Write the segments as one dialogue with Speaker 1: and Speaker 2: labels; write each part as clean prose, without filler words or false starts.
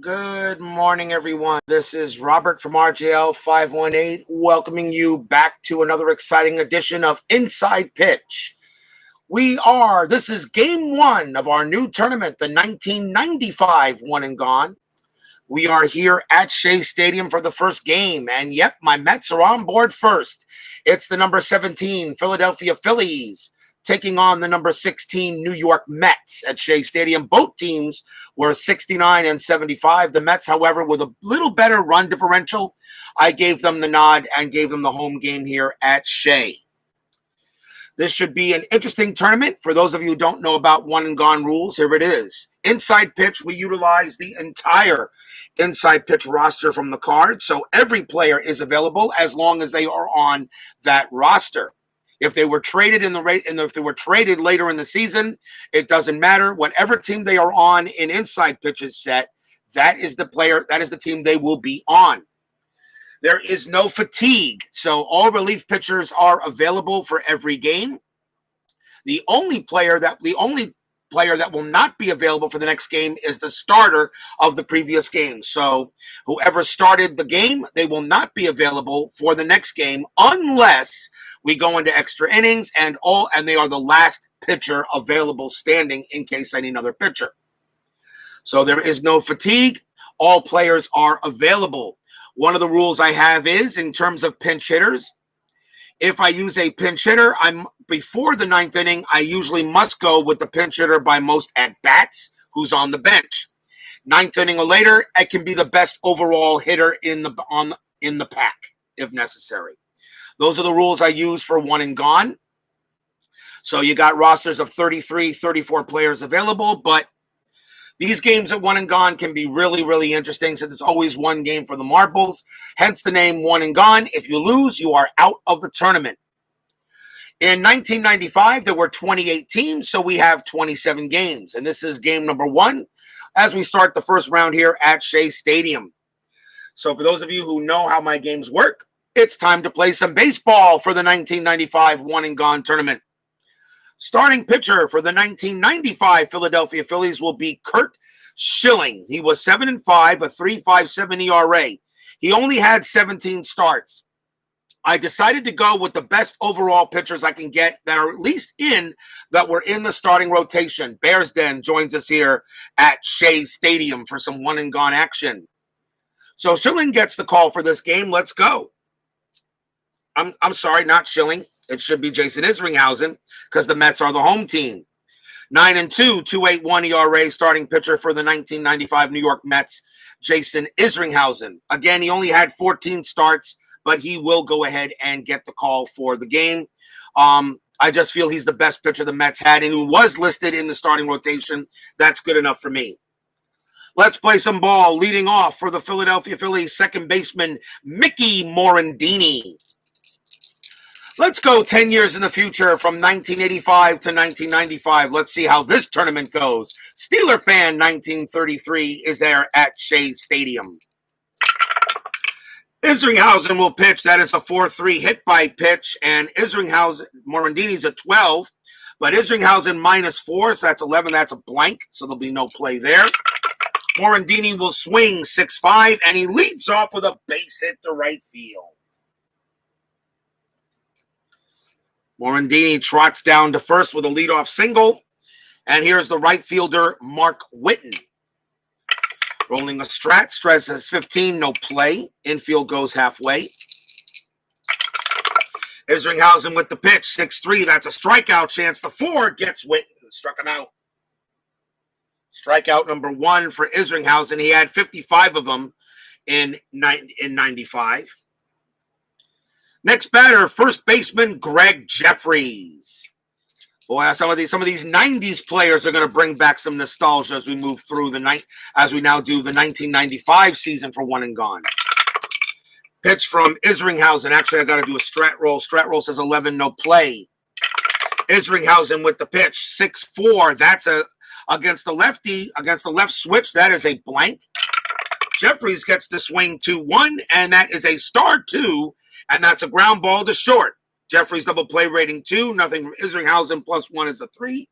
Speaker 1: Good morning, everyone. This is Robert from RJL 518, welcoming you back to another exciting edition of Inside Pitch. This is game one of our new tournament, the 1995 One and Gone. We are here at Shea Stadium for the first game, and yep, my Mets are on board first. It's the number 17 Philadelphia Phillies taking on the number 16 New York Mets at Shea Stadium. Both teams were 69 and 75. The Mets, however, with a little better run differential, I gave them the nod and gave them the home game here at Shea. This should be an interesting tournament. For those of you who don't know about one and gone rules, here it is. Inside pitch, we utilize the entire inside pitch roster from the card. So every player is available as long as they are on that roster. If they were traded if they were traded later in the season, it doesn't matter. Whatever team they are on in inside pitches set, that is the team they will be on. There is no fatigue, so all relief pitchers are available for every game. The only player that will not be available for the next game is the starter of the previous game. So whoever started the game, they will not be available for the next game unless we go into extra innings and they are the last pitcher available standing in case I need another pitcher. So there is no fatigue. All players are available. One of the rules I have is in terms of pinch hitters. If I use a pinch hitter, before the ninth inning, I usually must go with the pinch hitter by most at-bats who's on the bench. Ninth inning or later, it can be the best overall hitter in the pack if necessary. Those are the rules I use for one and gone. So you got rosters of 33, 34 players available, but these games at one and gone can be really, really interesting since it's always one game for the marbles. Hence the name one and gone. If you lose, you are out of the tournament. In 1995, there were 28 teams, so we have 27 games. And this is game number one as we start the first round here at Shea Stadium. So for those of you who know how my games work, it's time to play some baseball for the 1995 one and gone tournament. Starting pitcher for the 1995 Philadelphia Phillies will be Curt Schilling. He was 7-5, a 3.57 ERA. He only had 17 starts. I decided to go with the best overall pitchers I can get that are at least that were in the starting rotation. Bears Den joins us here at Shea Stadium for some one and gone action. So Schilling gets the call for this game. Let's go. I'm sorry, not Schilling. It should be Jason Isringhausen because the Mets are the home team. 9-2, 2.81 ERA, starting pitcher for the 1995 New York Mets, Jason Isringhausen. Again, he only had 14 starts, but he will go ahead and get the call for the game. I just feel he's the best pitcher the Mets had, and who was listed in the starting rotation. That's good enough for me. Let's play some ball. Leading off for the Philadelphia Phillies, second baseman Mickey Morandini. Let's go 10 years in the future from 1985 to 1995. Let's see how this tournament goes. Steeler fan 1933 is there at Shea Stadium. Isringhausen will pitch. That is a 4-3 hit by pitch. And Morandini's a 12. But Isringhausen -4, so that's 11. That's a blank. So there'll be no play there. Morandini will swing 6-5, and he leads off with a base hit to right field. Morandini trots down to first with a leadoff single. And here's the right fielder, Mark Whitten. Rolling a strat. Stress has 15, no play. Infield goes halfway. Isringhausen with the pitch, 6-3. That's a strikeout chance. The 4 gets Whitten. Struck him out. Strikeout number 1 for Isringhausen. He had 55 of them in 95. Next batter, first baseman Greg Jeffries. Boy, some of these 90s players are going to bring back some nostalgia as we move through as we now do the 1995 season for one and gone. Pitch from Isringhausen. Actually, I got to do a strat roll. Strat roll says 11, no play. Isringhausen with the pitch, 6-4. That's against the lefty, against the left switch. That is a blank. Jeffries gets to swing 2-1, and that is a star 2. And that's a ground ball to short. Jeffries double play rating 2. Nothing from Isringhausen. +1 is a 3.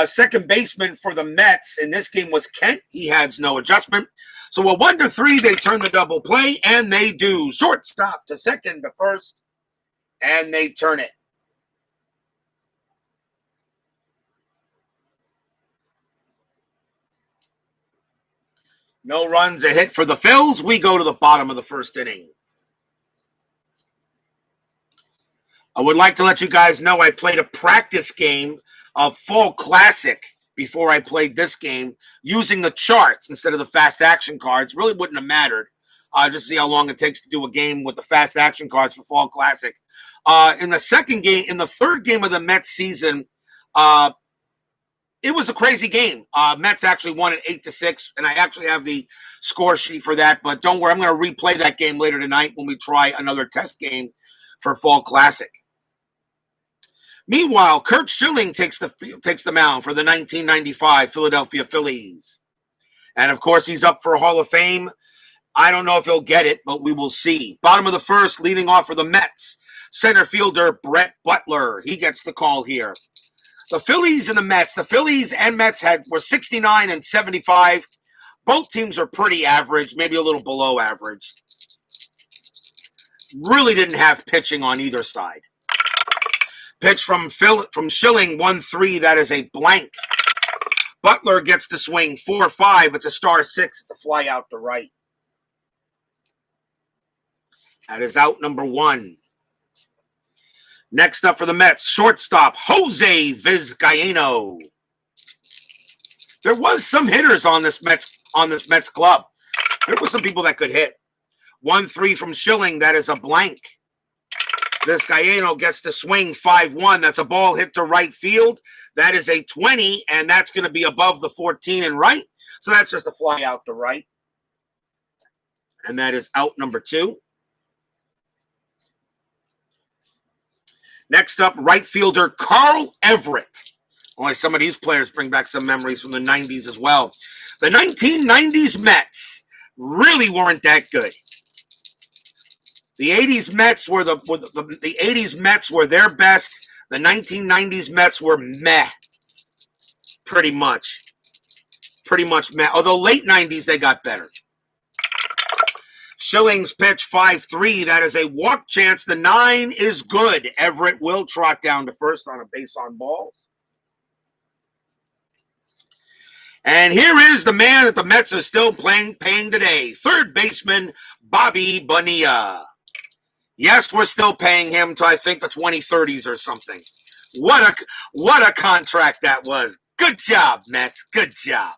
Speaker 1: Second baseman for the Mets in this game was Kent. He has no adjustment. So a 1-3, they turn the double play, and they do. Shortstop to second to first, and they turn it. No runs, a hit for the Phils. We go to the bottom of the first inning. I would like to let you guys know I played a practice game of Fall Classic before I played this game using the charts instead of the fast action cards. Really wouldn't have mattered. Just see how long it takes to do a game with the fast action cards for Fall Classic. In the third game of the Mets season, it was a crazy game. Mets actually won it 8-6, and I actually have the score sheet for that. But don't worry, I'm going to replay that game later tonight when we try another test game for Fall Classic. Meanwhile, Curt Schilling takes the mound for the 1995 Philadelphia Phillies. And, of course, he's up for Hall of Fame. I don't know if he'll get it, but we will see. Bottom of the first, leading off for the Mets, center fielder Brett Butler. He gets the call here. The Phillies and the Mets. The Phillies and Mets were 69 and 75. Both teams are pretty average, maybe a little below average. Really didn't have pitching on either side. Pitch from Schilling, 1-3. That is a blank. Butler gets the swing, 4-5. It's a star 6. The fly out to right. That is out number 1. Next up for the Mets, shortstop Jose Vizcaino. There was some hitters on this Mets club. There were some people that could hit. 1-3 from Schilling. That is a blank. Vizcaino gets the swing, 5-1. That's a ball hit to right field. That is a 20, and that's going to be above the 14 and right. So that's just a fly out to right. And that is out number 2. Next up, right fielder Carl Everett. Only some of these players bring back some memories from the 90s as well. The 1990s Mets really weren't that good. The 80s Mets were the 80s Mets were their best. The 1990s Mets were meh. Pretty much meh. Although late 90s they got better. Schilling's pitch, 5-3. That is a walk chance. The 9 is good. Everett will trot down to first on a base on balls. And here is the man that the Mets are still paying today. Third baseman, Bobby Bonilla. Yes, we're still paying him to, I think, the 2030s or something. What a contract that was. Good job, Mets. Good job.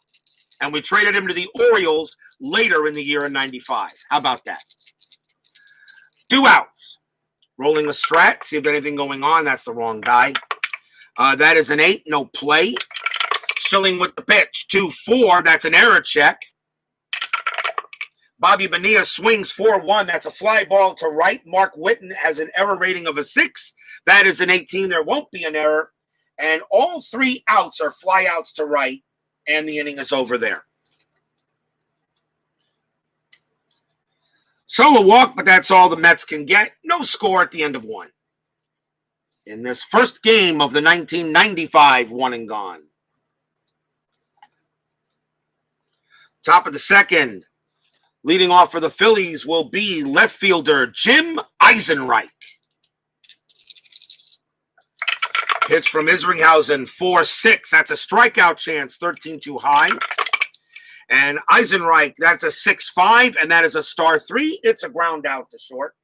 Speaker 1: And we traded him to the Orioles later in the year in 95. How about that? 2 outs. Rolling the strat. See if there's anything going on. That's the wrong guy. That is an 8. No play. Schilling with the pitch. 2-4. That's an error check. Bobby Bonilla swings 4-1. That's a fly ball to right. Mark Whitten has an error rating of a 6. That is an 18. There won't be an error. And all 3 outs are fly outs to right. And the inning is over there. So a walk, but that's all the Mets can get. No score at the end of 1. In this first game of the 1995 one and gone. Top of the second. Leading off for the Phillies will be left fielder Jim Isringhausen. Pitch from Isringhausen, 4-6. That's a strikeout chance, 13 too high. And Isringhausen, that's a 6-5, and that is a star 3. It's a ground out to short.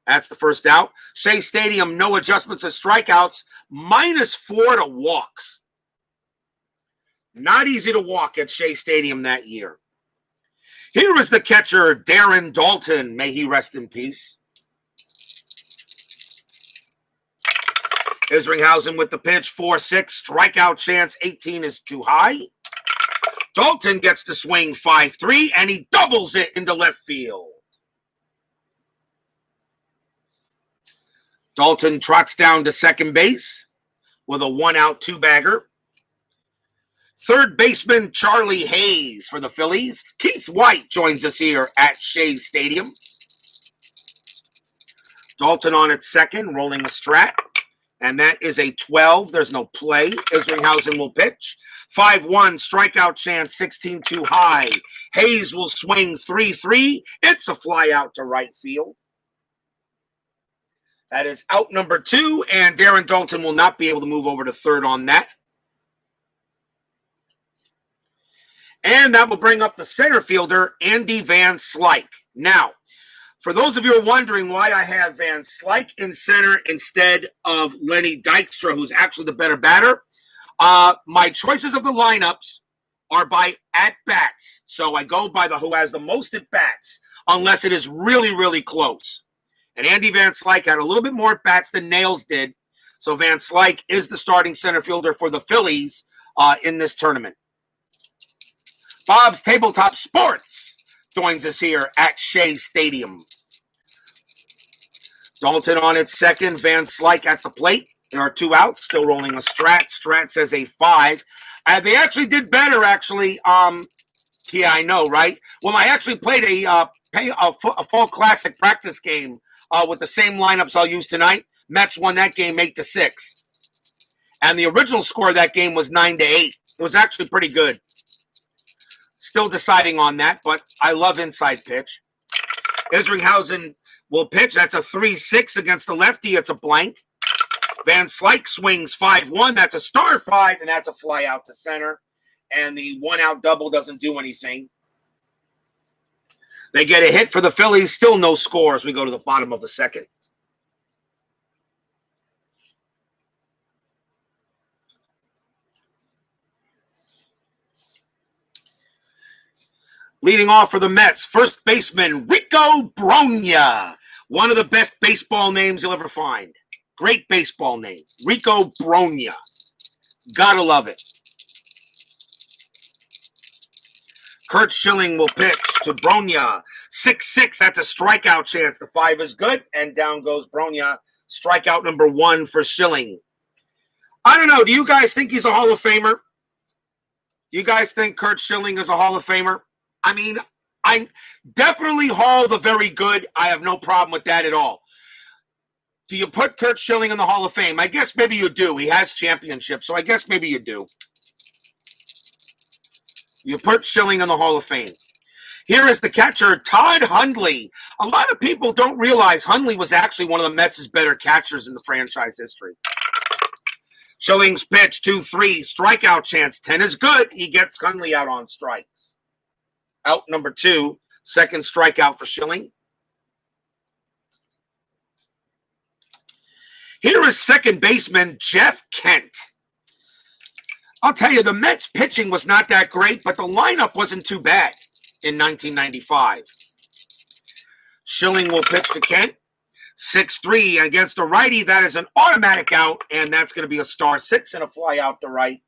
Speaker 1: That's the first out. Shea Stadium, no adjustments of strikeouts, -4 to walks. Not easy to walk at Shea Stadium that year. Here is the catcher, Darren Daulton. May he rest in peace. Isringhausen with the pitch, 4-6. Strikeout chance, 18 is too high. Daulton gets the swing, 5-3, and he doubles it into left field. Daulton trots down to second base with a 1-out 2-bagger. Third baseman Charlie Hayes for the Phillies. Keith White joins us here at Shea Stadium. Daulton on at second, rolling a strat. And that is a 12. There's no play. Isringhausen will pitch. 5-1, strikeout chance, 16 too high. Hayes will swing 3-3. It's a fly out to right field. That is out number 2, and Darren Dalton will not be able to move over to third on that. And that will bring up the center fielder, Andy Van Slyke. Now, for those of you who are wondering why I have Van Slyke in center instead of Lenny Dykstra, who's actually the better batter, my choices of the lineups are by at-bats. So I go by the who has the most at-bats, unless it is really, really close. And Andy Van Slyke had a little bit more at-bats than Nails did. So Van Slyke is the starting center fielder for the Phillies in this tournament. Bob's Tabletop Sports joins us here at Shea Stadium. Dalton on its second, Van Slyke at the plate. There are 2 outs, still rolling a Strat. Strat says a 5. They actually did better, actually. Yeah, I know, right? Well, I actually played a fall classic practice game with the same lineups I'll use tonight. Mets won that game 8-6. And the original score of that game was 9-8. It was actually pretty good. Still deciding on that, but I love inside pitch. Isringhausen will pitch. That's a 3-6 against the lefty. It's a blank. Van Slyke swings 5-1. That's a star 5, and that's a fly out to center. And the 1-out double doesn't do anything. They get a hit for the Phillies. Still no score as we go to the bottom of the second. Leading off for the Mets, first baseman Rico Brogna. One of the best baseball names you'll ever find. Great baseball name, Rico Brogna. Gotta love it. Curt Schilling will pitch to Brogna. 6-6, that's a strikeout chance. The 5 is good, and down goes Brogna. Strikeout number 1 for Schilling. I don't know, do you guys think he's a Hall of Famer? Do you guys think Curt Schilling is a Hall of Famer? I mean, I'm definitely Hall the very good. I have no problem with that at all. Do you put Curt Schilling in the Hall of Fame? I guess maybe you do. He has championships, so I guess maybe you do. You put Schilling in the Hall of Fame. Here is the catcher, Todd Hundley. A lot of people don't realize Hundley was actually one of the Mets' better catchers in the franchise history. Schilling's pitch, 2-3, strikeout chance. 10 is good. He gets Hundley out on strikes. Out number 2, second strikeout for Schilling. Here is second baseman Jeff Kent. I'll tell you, the Mets pitching was not that great, but the lineup wasn't too bad in 1995. Schilling will pitch to Kent. 6-3 against the righty. That is an automatic out, and that's going to be a star 6 and a fly out to right.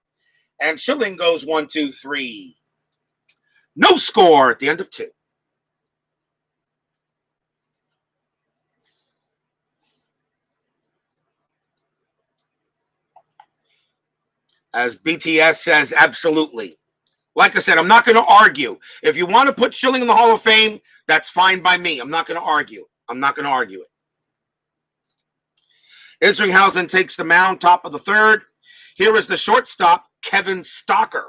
Speaker 1: And Schilling goes 1-2-3. No score at the end of 2. As BTS says, absolutely. Like I said, I'm not going to argue. If you want to put Schilling in the Hall of Fame, that's fine by me. I'm not going to argue. I'm not going to argue it. Isringhausen takes the mound, top of the third. Here is the shortstop, Kevin Stocker.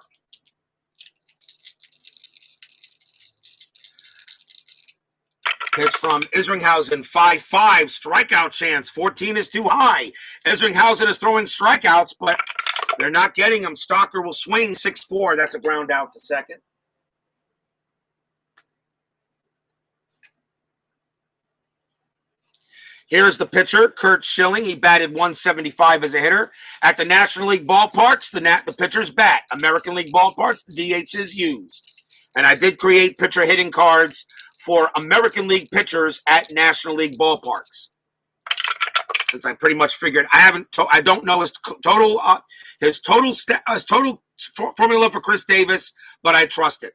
Speaker 1: Pitch from Isringhausen, 5-5, strikeout chance. 14 is too high. Isringhausen is throwing strikeouts, but they're not getting him. Stocker will swing 6-4. That's a ground out to second. Here's the pitcher, Curt Schilling. He batted 175 as a hitter. At the National League ballparks, the pitchers bat. American League ballparks, the DH is used. And I did create pitcher hitting cards for American League pitchers at National League ballparks. Since I pretty much figured I don't know his total formula for Chris Davis, but I trust it.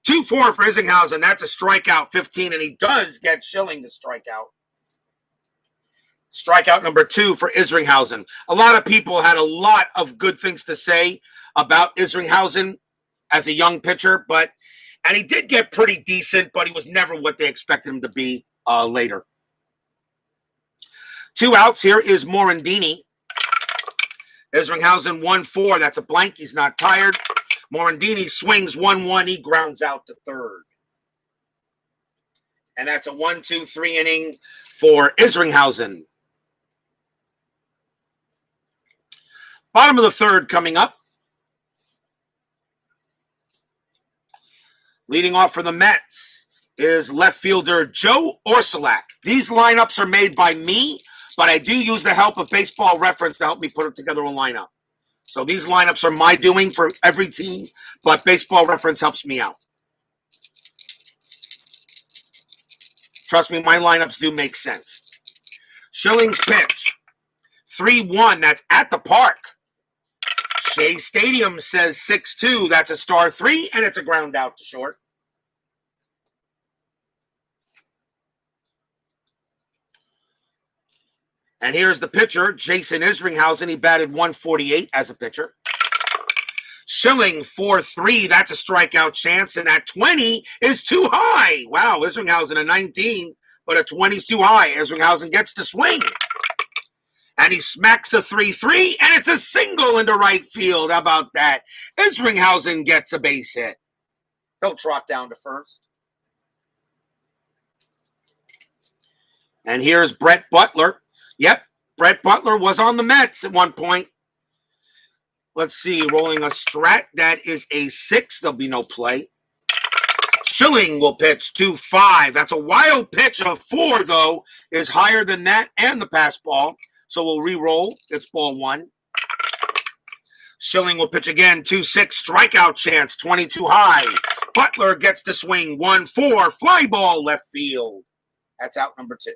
Speaker 1: 2-4 for Isringhausen. That's a strikeout, 15, and he does get Schilling to strike out. Strikeout number 2 for Isringhausen. A lot of people had a lot of good things to say about Isringhausen as a young pitcher, and he did get pretty decent, but he was never what they expected him to be later. 2 outs. Here is Morandini. Isringhausen 1-4. That's a blank. He's not tired. Morandini swings 1-1. He grounds out to third. And that's a 1-2-3 inning for Isringhausen. Bottom of the third coming up. Leading off for the Mets is left fielder Joe Orsulak. These lineups are made by me, but I do use the help of Baseball Reference to help me put together a lineup. So these lineups are my doing for every team, but Baseball Reference helps me out. Trust me, my lineups do make sense. Schilling's pitch, 3-1. That's at the park. Shea Stadium says 6-2. That's a star 3, and it's a ground out to short. And here's the pitcher, Jason Isringhausen. He batted 148 as a pitcher. Schilling 4-3. That's a strikeout chance, and that 20 is too high. Wow, Isringhausen a 19, but a 20 is too high. Isringhausen gets to swing. And he smacks a 3-3, and it's a single into right field. How about that? Isringhausen gets a base hit. He'll trot down to first. And here's Brett Butler. Yep, Brett Butler was on the Mets at one point. Let's see, rolling a strat. That is a 6. There'll be no play. Schilling will pitch 2-5. That's a wild pitch. A 4, though, is higher than that and the pass ball. So we'll re-roll. It's ball 1. Schilling will pitch again. 2-6. Strikeout chance. 22 high. Butler gets to swing. 1-4. Fly ball left field. That's out number 2.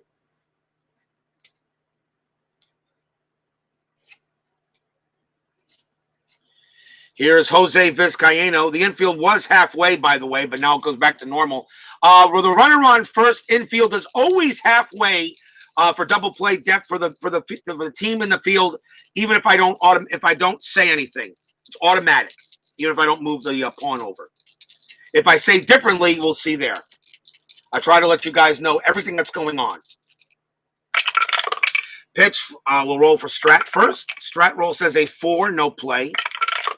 Speaker 1: Here's Jose Vizcaino. The infield was halfway, by the way, but now it goes back to normal. With a runner on first, infield is always halfway for double play depth for the team in the field. Even if I don't say anything, it's automatic. Even if I don't move the pawn over. If I say differently, we'll see there. I try to let you guys know everything that's going on. Pitch will roll for Strat first. Strat roll says a 4, no play.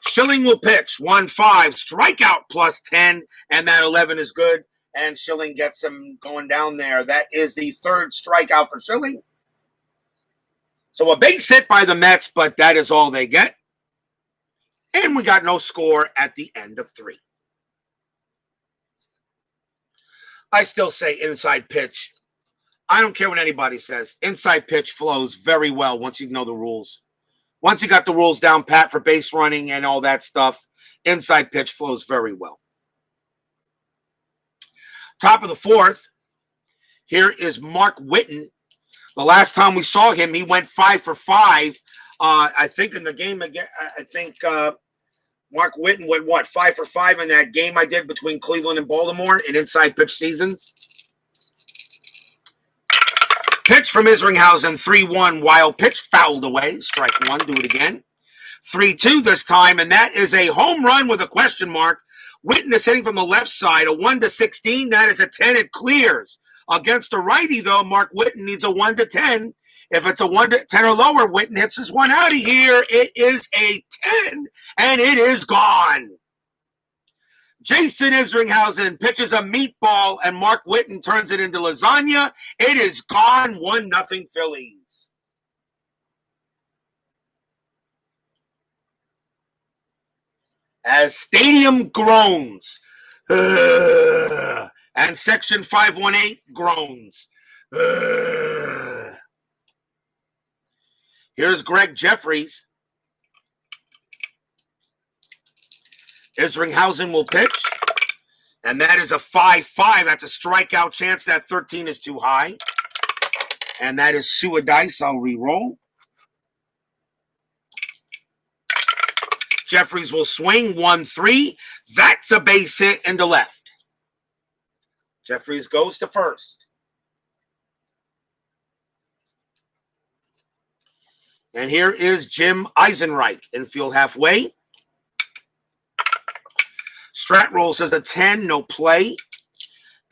Speaker 1: Schilling will pitch 1-5, strikeout plus 10, and that 11 is good. And Schilling gets him going down there. That is the 3rd strikeout for Schilling. So a base hit by the Mets, but that is all they get. And we got no score at the end of 3. I still say inside pitch. I don't care what anybody says. Inside pitch flows very well once you know the rules. Once you got the rules down pat for base running and all that stuff, inside pitch flows very well. Top of the 4th, here is Mark Whitten. The last time we saw him, he went 5 for 5. I think in the game again, Mark Whitten went, 5 for 5 in that game I did between Cleveland and Baltimore in inside pitch seasons. Pitch from Isringhausen, 3-1, wild pitch, fouled away. Strike 1, do it again. 3-2 this time, and that is a home run with a question mark. Whitten is hitting from the left side, a 1-16. That is a 10, it clears. Against a righty, though, Mark Whitten needs a 1-10. If it's a 1-10 or lower, Whitten hits this one out of here. It is a 10, and it is gone. Jason Isringhausen pitches a meatball, and Mark Whitten turns it into lasagna. It is gone, 1-0 Phillies. As stadium groans, and section 518 groans. Here's Greg Jeffries. Isringhausen will pitch, and that is a 5-5. That's a strikeout chance. That 13 is too high. And that is Sue Dice. I'll re-roll. Jeffries will swing 1-3. That's a base hit into left. Jeffries goes to first. And here is Jim Eisenreich, infield halfway. Strat roll says a 10, no play.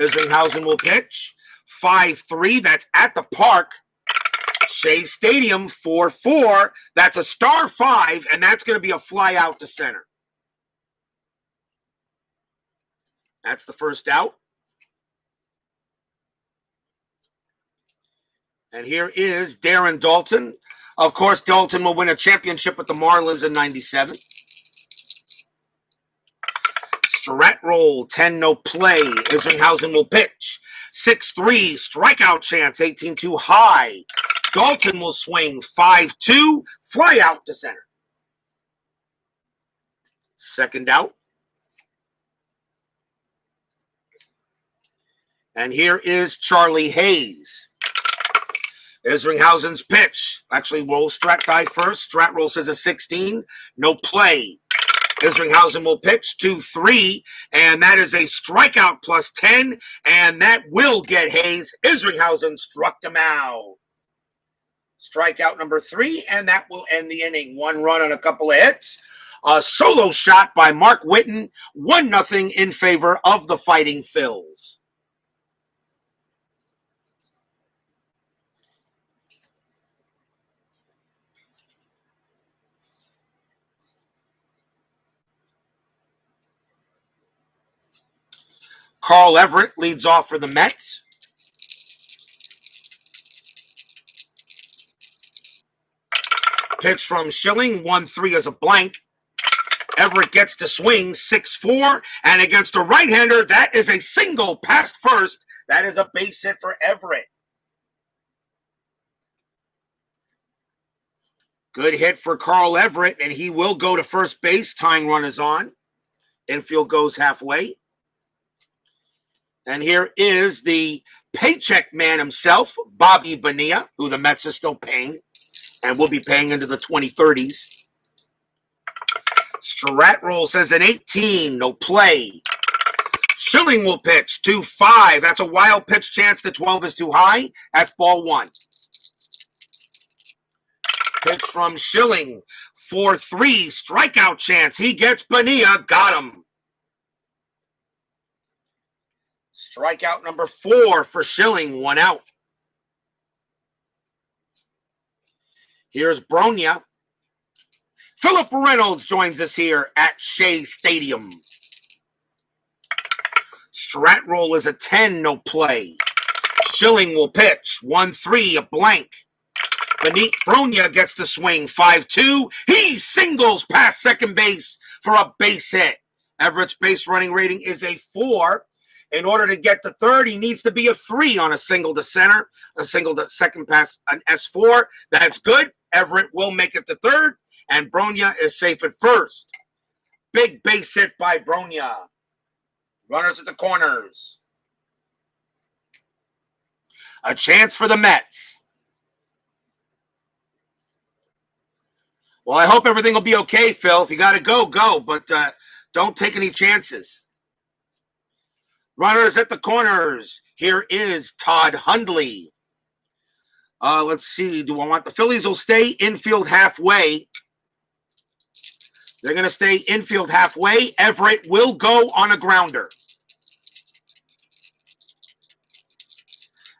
Speaker 1: Isringhausen will pitch. 5-3, that's at the park. Shea Stadium, 4-4. That's a star 5, and that's going to be a fly out to center. That's the first out. And here is Darren Daulton. Of course, Daulton will win a championship with the Marlins in 97. Strat roll, 10 no play. Isringhausen will pitch. 6-3, strikeout chance, 18-2 high. Daulton will swing, 5-2, fly out to center. Second out. And here is Charlie Hayes. Isringhausen's pitch. Actually, roll Strat die first. Strat roll says a 16. No play. Isringhausen will pitch 2-3, and that is a strikeout plus 10, and that will get Hayes. Isringhausen struck him out. Strikeout number 3, and that will end the inning. 1 run on a couple of hits. A solo shot by Mark Whitten. 1-0 in favor of the Fighting Phils. Carl Everett leads off for the Mets. Pitch from Schilling, 1-3 as a blank. Everett gets to swing, 6-4, and against a right-hander, that is a single past first. That is a base hit for Everett. Good hit for Carl Everett, and he will go to first base. Tying run is on. Infield goes halfway. And here is the paycheck man himself, Bobby Bonilla, who the Mets are still paying and will be paying into the 2030s. Strat roll says an 18, no play. Schilling will pitch 2-5. That's a wild pitch chance. The 12 is too high. That's ball 1. Pitch from Schilling, 4-3, strikeout chance. He gets Bonilla, got him. Strikeout number 4 for Schilling, 1 out. Here's Bronya. Philip Reynolds joins us here at Shea Stadium. Strat roll is a 10, no play. Schilling will pitch, 1-3, a blank. Bronya gets the swing, 5-2. He singles past second base for a base hit. Everett's base running rating is a 4. In order to get to third, he needs to be a 3 on a single to center, a single to second pass, an S4. That's good. Everett will make it to third, and Bronya is safe at first. Big base hit by Bronya. Runners at the corners. A chance for the Mets. Well, I hope everything will be okay, Phil. If you got to go, go, but don't take any chances. Runners at the corners. Here is Todd Hundley. Let's see. Do I want the Phillies will stay infield halfway? They're going to stay infield halfway. Everett will go on a grounder.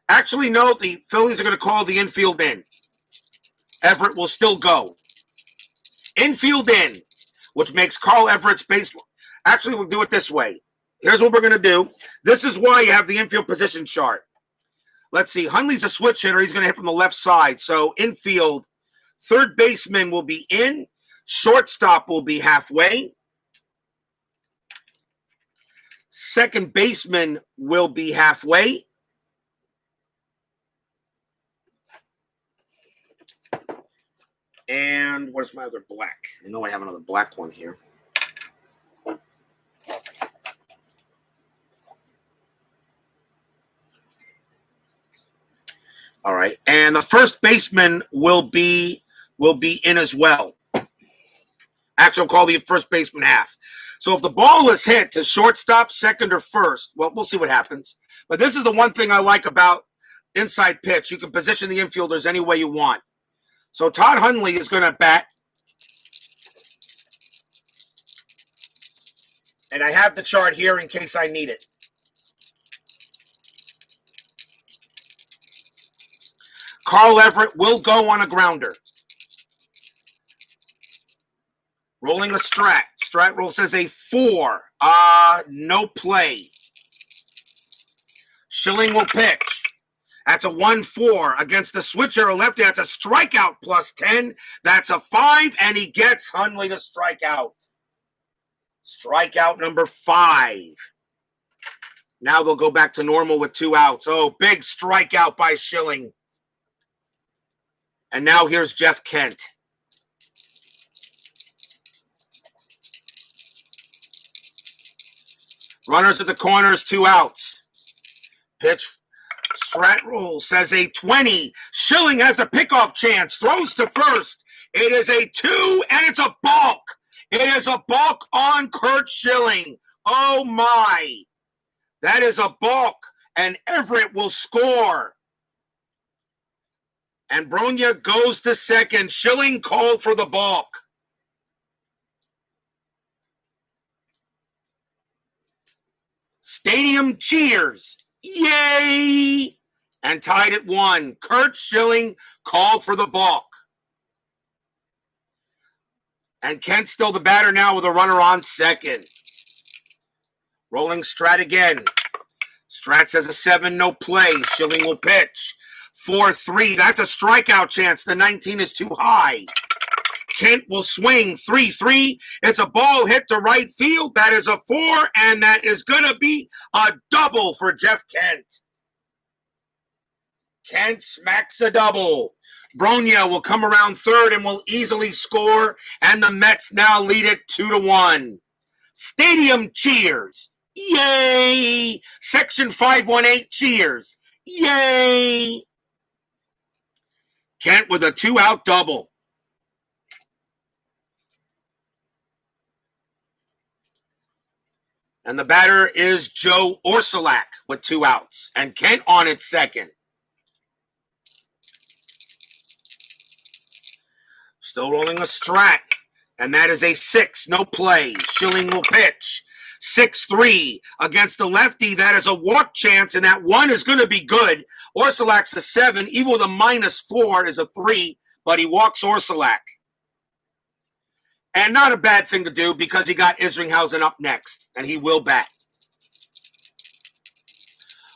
Speaker 1: Actually, no. The Phillies are going to call the infield in. Everett will still go. Infield in, which makes Carl Everett's base. Actually, we'll do it this way. Here's what we're going to do. This is why you have the infield position chart. Let's see. Hundley's a switch hitter. He's going to hit from the left side. So infield, third baseman will be in. Shortstop will be halfway. Second baseman will be halfway. And where's my other black? I know I have another black one here. All right, and the first baseman will be in as well. Actually, I'll call the first baseman half. So if the ball is hit to shortstop, second, or first, well, we'll see what happens. But this is the one thing I like about inside pitch. You can position the infielders any way you want. So Todd Hundley is going to bat. And I have the chart here in case I need it. Carl Everett will go on a grounder. Rolling a strat. Strat roll says a 4. No play. Schilling will pitch. That's a 1-4 against the switcher or lefty. That's a strikeout plus 10. That's a 5, and he gets Hundley to strike out. Strikeout number 5. Now they'll go back to normal with 2 outs. Oh, big strikeout by Schilling. And now here's Jeff Kent. Runners at the corners, 2 outs. Pitch. Strat roll says a 20. Schilling has a pickoff chance. Throws to first. It is a 2, and it's a balk. It is a balk on Curt Schilling. Oh, my. That is a balk, and Everett will score. And Bronya goes to second. Schilling called for the balk. Stadium cheers. Yay! And tied at 1. Curt Schilling called for the balk. And Kent's still the batter now with a runner on second. Rolling Strat again. Strat says a 7, no play. Schilling will pitch. 4-3. That's a strikeout chance. The 19 is too high. Kent will swing. 3-3. It's a ball hit to right field. That is a 4, and that is going to be a double for Jeff Kent. Kent smacks a double. Bronya will come around third and will easily score, and the Mets now lead it 2-1. Stadium cheers. Yay! Section 518 cheers. Yay! Kent with a 2-out double. And the batter is Joe Orsulak with 2 outs. And Kent on at second. Still rolling a strat. And that is a 6, no play. Schilling will pitch. 6-3 against the lefty. That is a walk chance, and that 1 is going to be good. Orsulak's a 7. Even with a -4 is a 3, but he walks Orsulak. And not a bad thing to do because he got Isringhausen up next, and he will bat.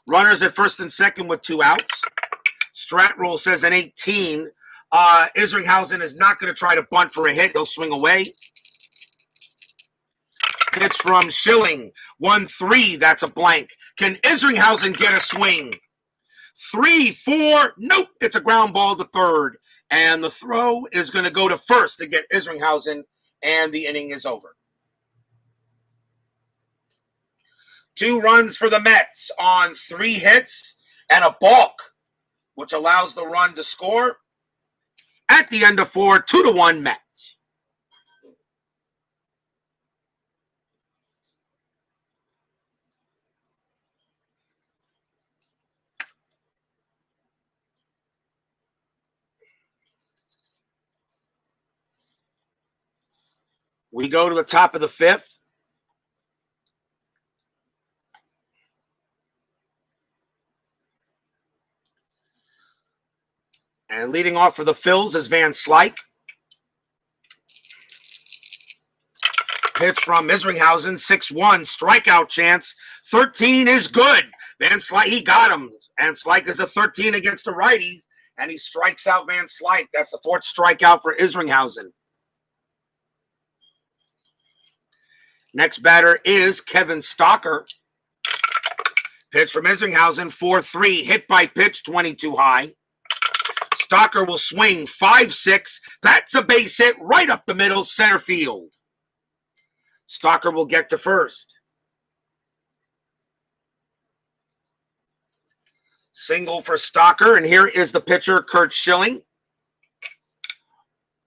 Speaker 1: Runners at first and second with 2 outs. Strat roll says an 18. Isringhausen is not going to try to bunt for a hit. He'll swing away. Pitch from Schilling. 1-3. That's a blank. Can Isringhausen get a swing? 3-4. Nope. It's a ground ball to third. And the throw is going to go to first to get Isringhausen, and the inning is over. 2 runs for the Mets on 3 hits and a balk, which allows the run to score. At the end of 4, 2-1 Mets. We go to the top of the 5th. And leading off for the Phillies is Van Slyke. Pitch from Isringhausen, 6-1, strikeout chance. 13 is good. Van Slyke, he got him. Van Slyke is a 13 against the righties, and he strikes out Van Slyke. That's the 4th strikeout for Isringhausen. Next batter is Kevin Stocker. Pitch from Isringhausen, 4-3, hit by pitch, 22 high. Stocker will swing, 5-6. That's a base hit right up the middle, center field. Stocker will get to first. Single for Stocker, and here is the pitcher, Curt Schilling.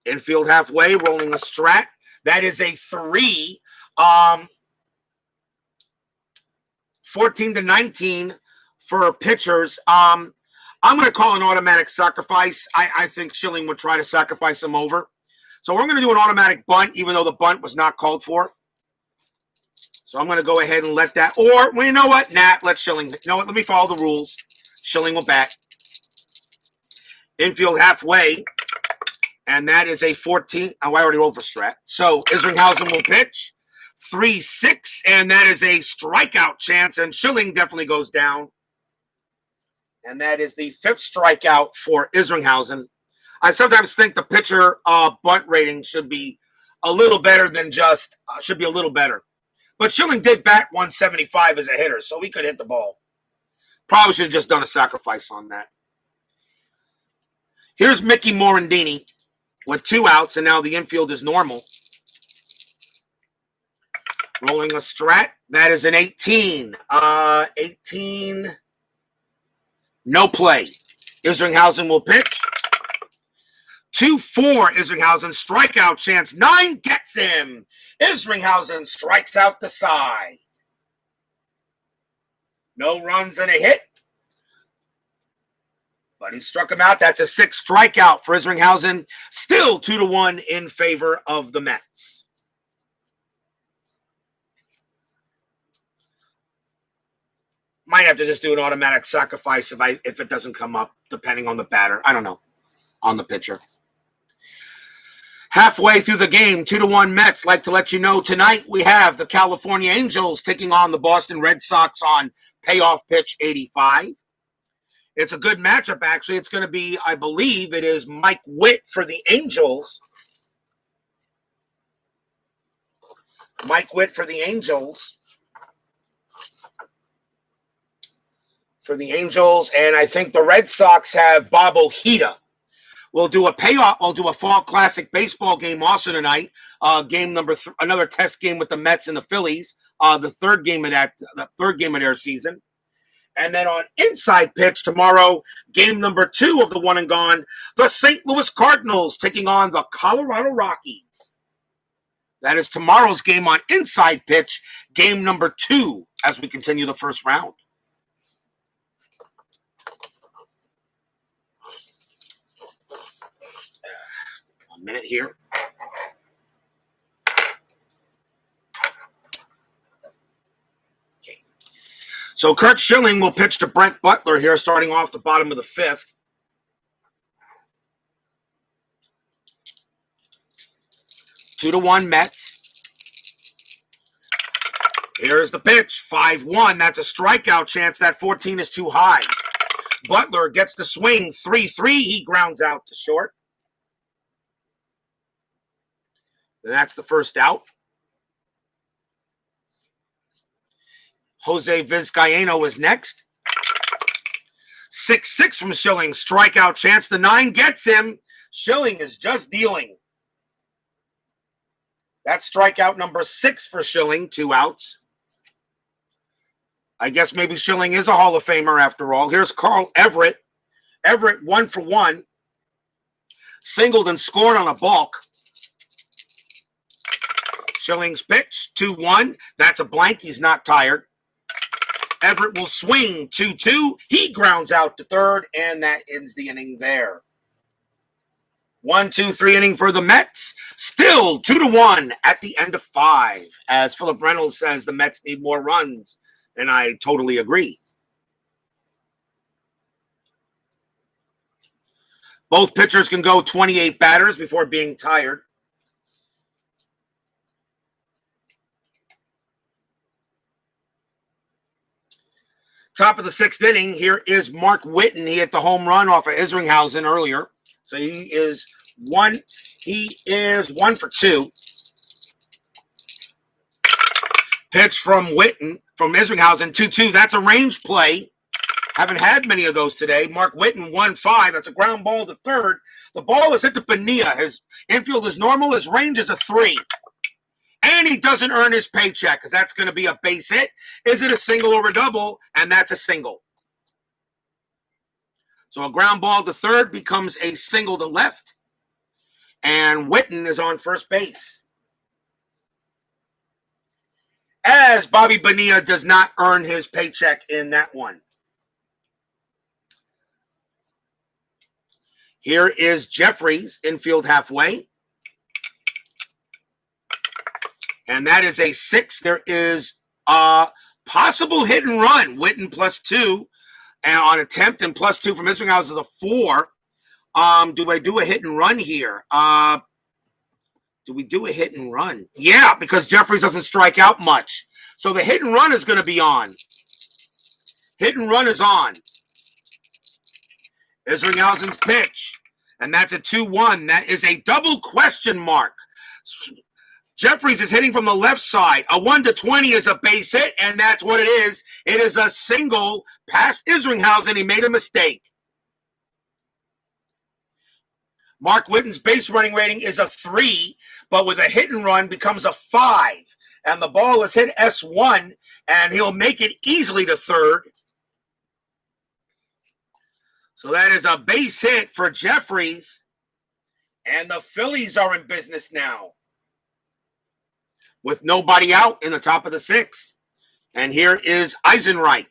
Speaker 1: Infield halfway, rolling a strat. That is a 3. 14-19 for pitchers. I'm going to call an automatic sacrifice. I think Schilling would try to sacrifice him over. So we're going to do an automatic bunt, even though the bunt was not called for. So I'm going to go ahead and let that. Or, well, you know what? Let Schilling. You know what? Let me follow the rules. Schilling will bat. Infield halfway. And that is a 14. Oh, I already rolled for Strat. So Isringhausen will pitch. 3-6. And that is a strikeout chance. And Schilling definitely goes down. And that is the 5th strikeout for Isringhausen. I sometimes think the pitcher bunt rating should be a little better than just, should be a little better. But Schilling did bat 175 as a hitter, so he could hit the ball. Probably should have just done a sacrifice on that. Here's Mickey Morandini with 2 outs, and now the infield is normal. Rolling a Strat. That is an 18. 18. No play. Isringhausen will pitch. 2-4 Isringhausen. Strikeout chance. 9 gets him. Isringhausen strikes out the side. No runs and a hit. But he struck him out. That's a 6th strikeout for Isringhausen. Still 2-1 in favor of the Mets. Might have to just do an automatic sacrifice if it doesn't come up, depending on the batter. I don't know. On the pitcher. Halfway through the game, 2-1 Mets. Like to let you know tonight we have the California Angels taking on the Boston Red Sox on Payoff pitch 85. It's a good matchup, actually. It's going to be, I believe, it is Mike Witt for the Angels. Mike Witt for the Angels. And I think the Red Sox have Bob Ojeda. We'll do a payoff. We'll do a fall classic baseball game also tonight. Game number another test game with the Mets and the Phillies. The third game of their season. And then on Inside Pitch tomorrow, game number 2 of the one and gone, the St. Louis Cardinals taking on the Colorado Rockies. That is tomorrow's game on Inside Pitch, game number 2 as we continue the first round. Minute here. Okay. So Curt Schilling will pitch to Brent Butler here, starting off the bottom of the 5th. Two to one Mets. Here's the pitch. 5-1. That's a strikeout chance. That 14 is too high. Butler gets the swing. 3-3. He grounds out to short. And that's the first out. Jose Vizcaino is next. 6-6 from Schilling. Strikeout chance. The 9 gets him. Schilling is just dealing. That's strikeout number 6 for Schilling. 2 outs. I guess maybe Schilling is a Hall of Famer after all. Here's Carl Everett. Everett 1 for 1. Singled and scored on a balk. Schilling's pitch, 2-1. That's a blank. He's not tired. Everett will swing, 2-2. He grounds out to third, and that ends the inning there. 1-2-3 inning for the Mets. Still 2-1 at the end of 5. As Philip Reynolds says, the Mets need more runs, and I totally agree. Both pitchers can go 28 batters before being tired. Top of the 6th inning, here is Mark Whitten. He hit the home run off of Isringhausen earlier. So he is 1 for 2. Pitch from Whitten, from Isringhausen, 2-2. That's a range play. Haven't had many of those today. Mark Whitten, 1-5. That's a ground ball to third. The ball is hit to Bonilla. His infield is normal. His range is a 3. And he doesn't earn his paycheck because that's going to be a base hit. Is it a single or a double? And that's a single. So a ground ball to third becomes a single to left. And Whitten is on first base. As Bobby Bonilla does not earn his paycheck in that one. Here is Jeffries, infield halfway. And that is a 6. There is a possible hit and run. Whitten +2 and on attempt, and +2 from Isringhausen is a 4. Do I do a hit and run here? Do we do a hit and run? Yeah, because Jeffries doesn't strike out much. So the hit and run is going to be on. Hit and run is on. Isringhausen's pitch. And that's a 2-1. That is a double question mark. Jeffries is hitting from the left side. A 1-20 is a base hit, and that's what it is. It is a single past Isringhausen. He made a mistake. Mark Whitten's base running rating is a 3, but with a hit and run becomes a 5. And the ball is hit S1, and he'll make it easily to third. So that is a base hit for Jeffries. And the Phillies are in business now, with nobody out in the top of the 6th. And here is Isringhausen.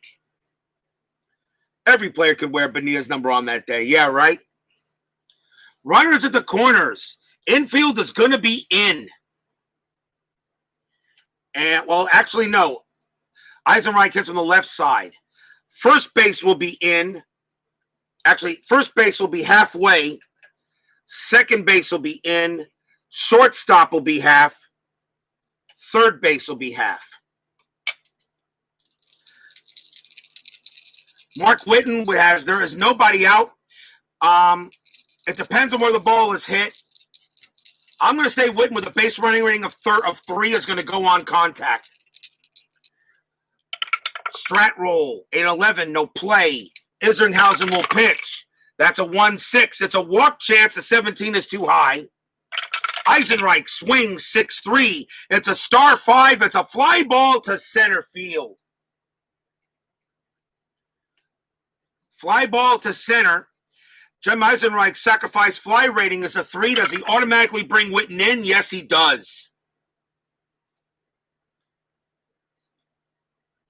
Speaker 1: Every player could wear Bonilla's number on that day. Yeah, right? Runners at the corners. Infield is going to be in. And, well, actually, no. Isringhausen hits on the left side. First base will be in. Actually, first base will be halfway. Second base will be in. Shortstop will be half. Third base will be half. Mark Whitten has, there is nobody out. It depends on where the ball is hit. I'm going to say Whitten with a base running rating of 3 is going to go on contact. Strat roll, 8-11, no play. Isringhausen will pitch. That's a 1-6. It's a walk chance. The 17 is too high. Isringhausen swings 6-3. It's a star 5. It's a fly ball to center field. Fly ball to center. Jim Isringhausen's sacrifice fly rating is a 3. Does he automatically bring Whitten in? Yes, he does.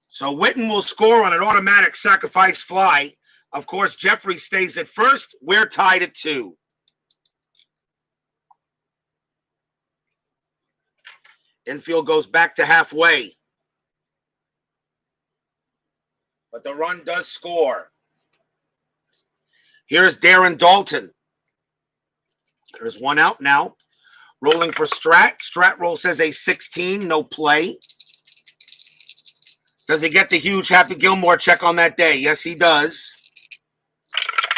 Speaker 1: So Whitten will score on an automatic sacrifice fly. Of course, Jeffrey stays at first. We're tied at 2. Infield goes back to halfway. But the run does score. Here's Darren Dalton. There's one out now. Rolling for Strat. Strat roll says a 16, no play. Does he get the huge Happy Gilmore check on that day? Yes, he does.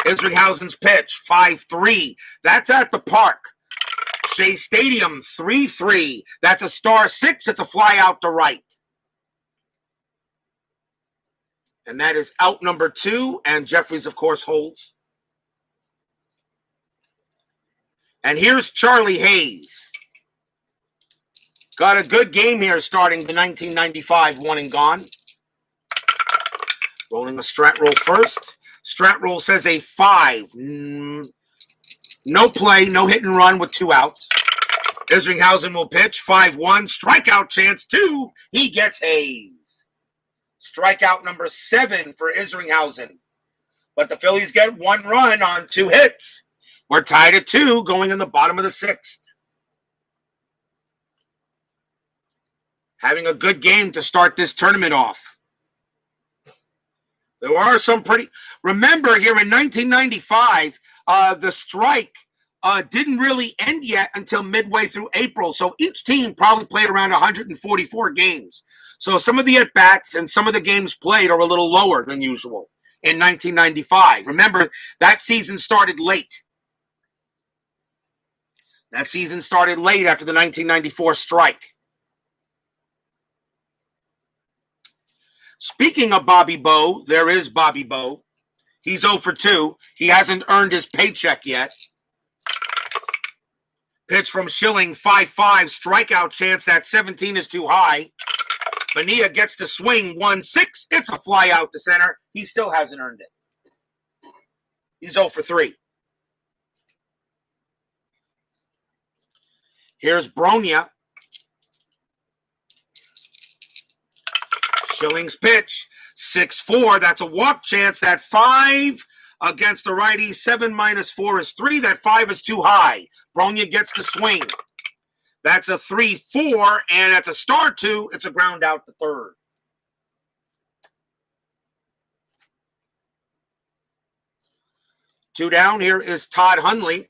Speaker 1: Isringhausen's pitch, 5-3. That's at the park. Shea Stadium, 3-3. That's a star 6. It's a fly out to right. And that is out number 2. And Jeffries, of course, holds. And here's Charlie Hayes. Got a good game here starting the 1995 one and gone. Rolling a strat roll first. Strat roll says a 5. No play, no hit and run with 2 outs. Isringhausen will pitch, 5-1. Strikeout chance 2. He gets Hayes. Strikeout number 7 for Isringhausen. But the Phillies get 1 run on 2 hits. We're tied at 2 going in the bottom of the 6th. Having a good game to start this tournament off. There are some pretty... Remember, here in 1995, the strike didn't really end yet until midway through April. So each team probably played around 144 games. So some of the at-bats and some of the games played are a little lower than usual in 1995. Remember, that season started late. That season started late after the 1994 strike. Speaking of Bobby Bowe, there is Bobby Bowe. He's 0 for 2. He hasn't earned his paycheck yet. Pitch from Schilling, 5-5. Strikeout chance. That 17 is too high. Bonilla gets to swing, 1-6. It's a fly out to center. He still hasn't earned it. He's 0 for 3. Here's Bronya. Schilling's pitch, 6-4. That's a walk chance. That 5 against the righty. 7 minus 4 is 3. That 5 is too high. Bronya gets the swing. That's a 3-4, and that's a star 2. It's a ground out to third. Two down. Here is Todd Hundley.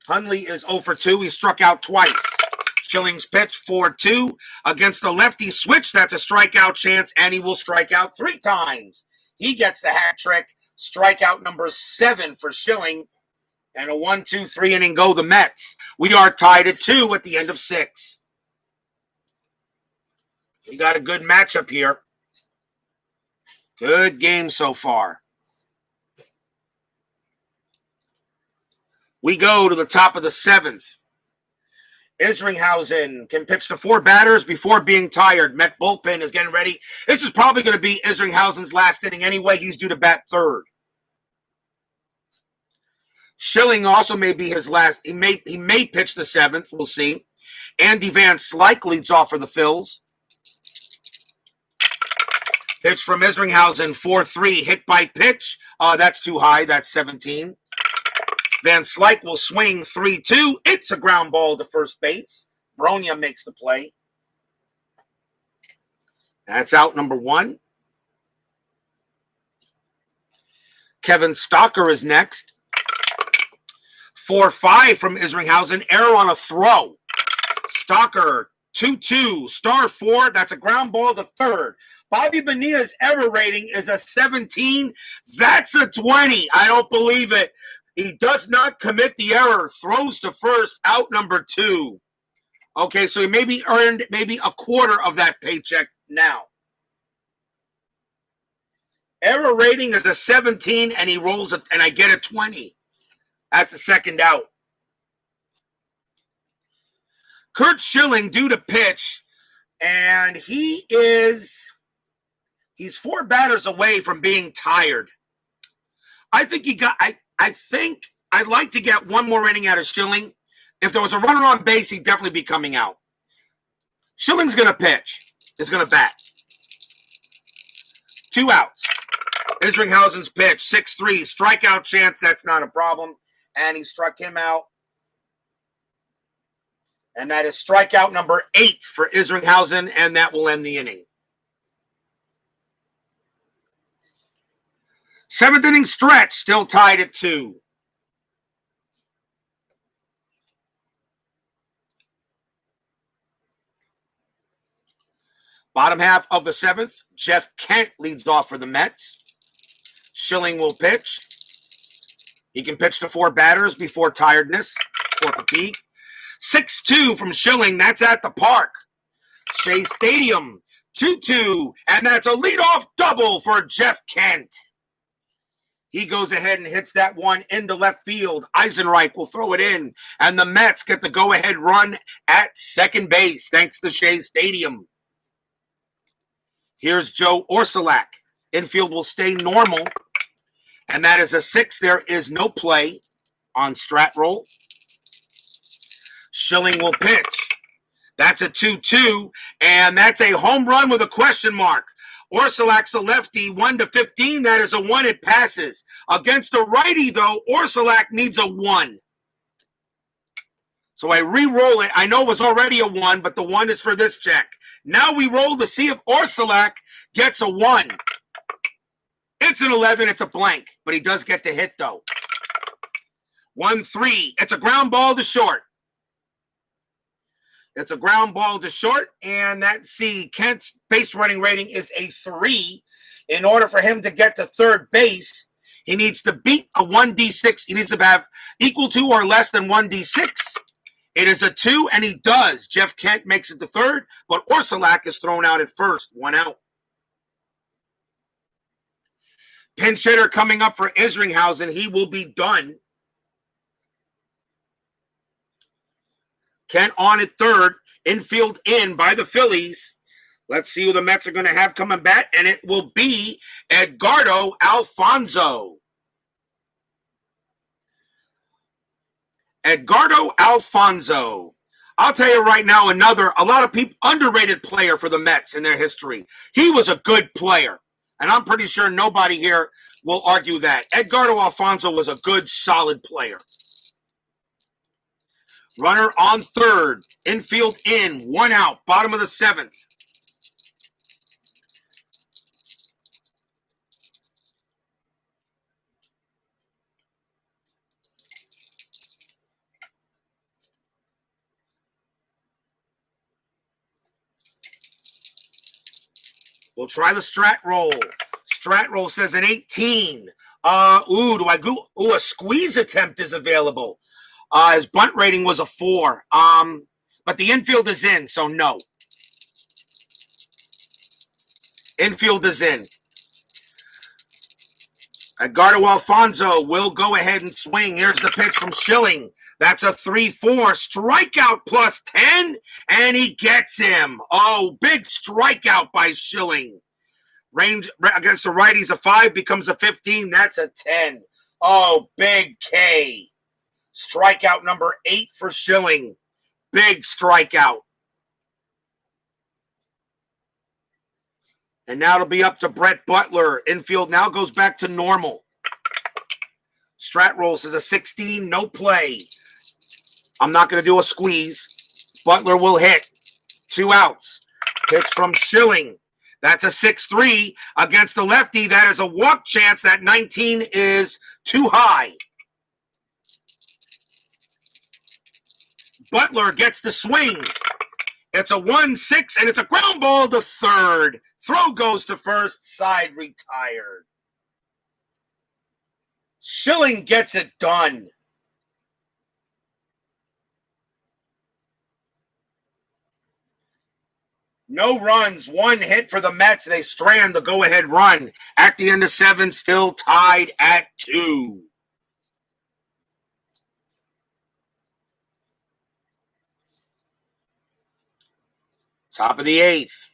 Speaker 1: Hundley is 0 for 2. He struck out twice. Schilling's pitch 4-2 against the lefty switch. That's a strikeout chance, and he will strike out 3 times. He gets the hat trick. Strikeout number 7 for Schilling. And a 1-2-3 inning go the Mets. We are tied at 2 at the end of 6. We got a good matchup here. Good game so far. We go to the top of the 7th. Isringhausen can pitch to 4 batters before being tired. Met bullpen is getting ready. This is probably going to be Isringhausen's last inning anyway. He's due to bat 3rd. Schilling also may be his last. He may pitch the 7th. We'll see. Andy Van Slyke leads off for the Phillies. Pitch from Isringhausen, 4-3. Hit by pitch. That's too high. That's 17. Van Slyke will swing 3-2. It's a ground ball to first base. Bronya makes the play. That's out number 1. Kevin Stocker is next. 4-5 from Isringhausen. Error on a throw. Stocker, 2-2. Star 4. That's a ground ball to 3rd. Bobby Bonilla's error rating is a 17. That's a 20. I don't believe it. He does not commit the error. Throws to first. Out number 2. Okay, so he maybe earned maybe a quarter of that paycheck now. Error rating is a 17, and he rolls it, and I get a 20. That's the second out. Curt Schilling due to pitch, and he's 4 batters away from being tired. I think I'd like to get one more inning out of Schilling. If there was a runner on base, he'd definitely be coming out. Schilling's going to pitch. He's going to bat. 2 outs. Isringhausen's pitch, 6-3. Strikeout chance, that's not a problem. And he struck him out. And that is strikeout number 8 for Isringhausen, and that will end the inning. 7th inning stretch, still tied at 2. Bottom half of the 7th, Jeff Kent leads off for the Mets. Schilling will pitch. He can pitch to 4 batters before tiredness, for fatigue. 6-2 from Schilling. That's at the park. Shea Stadium, 2-2. And that's a leadoff double for Jeff Kent. He goes ahead and hits that one into left field. Isringhausen will throw it in. And the Mets get the go-ahead run at second base, thanks to Shea Stadium. Here's Joe Orsulak. Infield will stay normal. And that is a 6. There is no play on Strat roll. Schilling will pitch. That's a 2-2. And that's a home run with a question mark. Orsulak's a lefty, 1-15. That is a 1. It passes. Against a righty, though, Orsulak needs a 1. So I re-roll it. I know it was already a 1, but the 1 is for this check. Now we roll to see if Orsulak gets a 1. It's an 11. It's a blank, but he does get the hit, though. 1-3. It's a ground ball to short. It's a ground ball to short, and Kent's base running rating is a 3. In order for him to get to third base, he needs to beat a 1d6. He needs to have equal to or less than 1d6. It is a 2, and he does. Jeff Kent makes it to third, but Orsulak is thrown out at first. 1 out. Pinch hitter coming up for Isringhausen. He will be done. Kent on at third. Infield in by the Phillies. Let's see who the Mets are going to have coming back, and it will be Edgardo Alfonzo. Edgardo Alfonzo. I'll tell you right now, a lot of people, underrated player for the Mets in their history. He was a good player, and I'm pretty sure nobody here will argue that. Edgardo Alfonzo was a good, solid player. Runner on third. Infield in. 1 out. Bottom of the 7th. We'll try the strat roll. Strat roll says an 18. Do I go? A squeeze attempt is available. His bunt rating was a 4. But the infield is in, so no. Infield is in. Edgardo Alfonso will go ahead and swing. Here's the pitch from Schilling. That's a 3-4. Strikeout plus 10, and he gets him. Oh, big strikeout by Schilling. Range against the righties, a 5 becomes a 15. That's a 10. Oh, big K. Strikeout number 8 for Schilling. Big strikeout. And now it'll be up to Brett Butler. Infield now goes back to normal. Strat roll says a 16, no play. I'm not going to do a squeeze. Butler will hit. 2 outs. Pitch from Schilling. That's a 6-3 against the lefty. That is a walk chance. That 19 is too high. Butler gets the swing. It's a 1-6, and it's a ground ball to third. Throw goes to first, side retired. Schilling gets it done. No runs, 1 hit for the Mets. They strand the go-ahead run. At the end of 7, still tied at 2. Top of the 8th.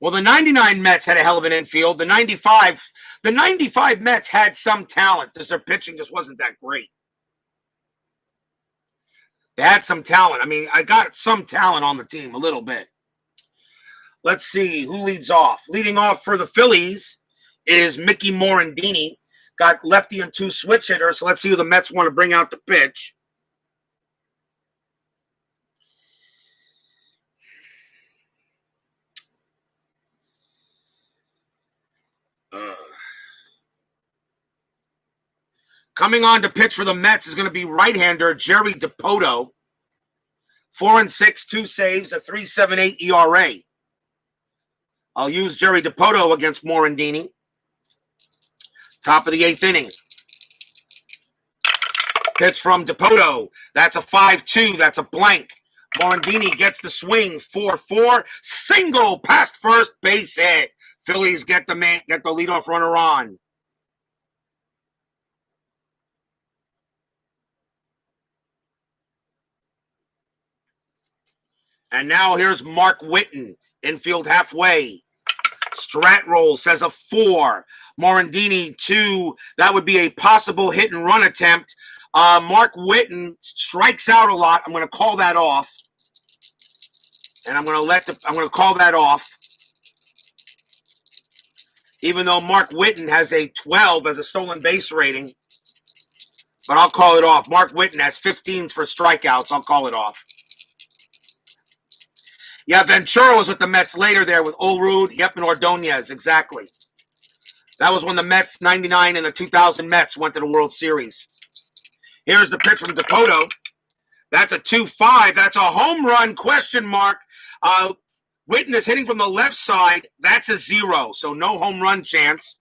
Speaker 1: Well, the 99 Mets had a hell of an infield. The 95 Mets had some talent because their pitching just wasn't that great. They had some talent. I mean, I got some talent on the team, a little bit. Let's see who leads off. Leading off for the Phillies is Mickey Morandini. Got lefty and 2 switch hitters. So let's see who the Mets want to bring out to pitch. Coming on to pitch for the Mets is going to be right-hander Jerry DiPoto. 4-6, 2 saves, a 3.78 ERA. I'll use Jerry DiPoto against Morandini. Top of the 8th inning. Pitch from DiPoto. That's a 5-2. That's a blank. Morandini gets the swing. 4-4. Single past first base hit. Phillies get the leadoff runner on. And now here's Mark Whitten, infield halfway. Strat roll says a 4. Morandini 2. That would be a possible hit and run attempt. Mark Whitten strikes out a lot. I'm going to call that off. And I'm going to call that off. Even though Mark Whitten has a 12 as a stolen base rating. But I'll call it off. Mark Whitten has 15s for strikeouts. I'll call it off. Yeah, Ventura was with the Mets later there with Olrud, and Ordonez, exactly. That was when the Mets, 99 and the 2000 Mets went to the World Series. Here's the pitch from DiPoto. That's a 2-5. That's a home run, question mark. Whitten is hitting from the left side. That's a 0, so no home run chance.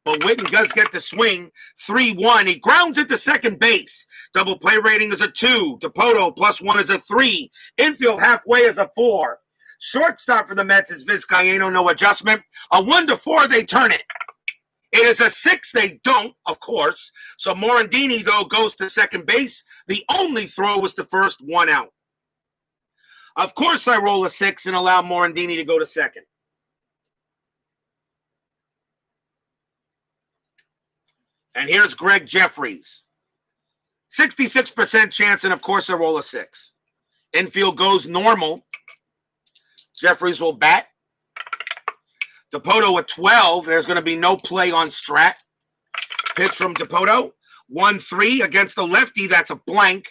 Speaker 1: But Whitten does get the swing. 3-1. He grounds it to second base. Double play rating is a 2. DiPoto plus 1 is a 3. Infield halfway is a 4. Shortstop for the Mets is Vizcaino, no adjustment. A 1-4, they turn it. It is a 6, they don't, of course. So Morandini, though, goes to second base. The only throw was the first 1 out. Of course I roll a 6 and allow Morandini to go to second. And here's Greg Jeffries. 66% chance, and of course I roll a 6. Infield goes normal. Jeffries will bat. DiPoto at 12. There's going to be no play on strat. Pitch from DiPoto. 1-3 against the lefty. That's a blank.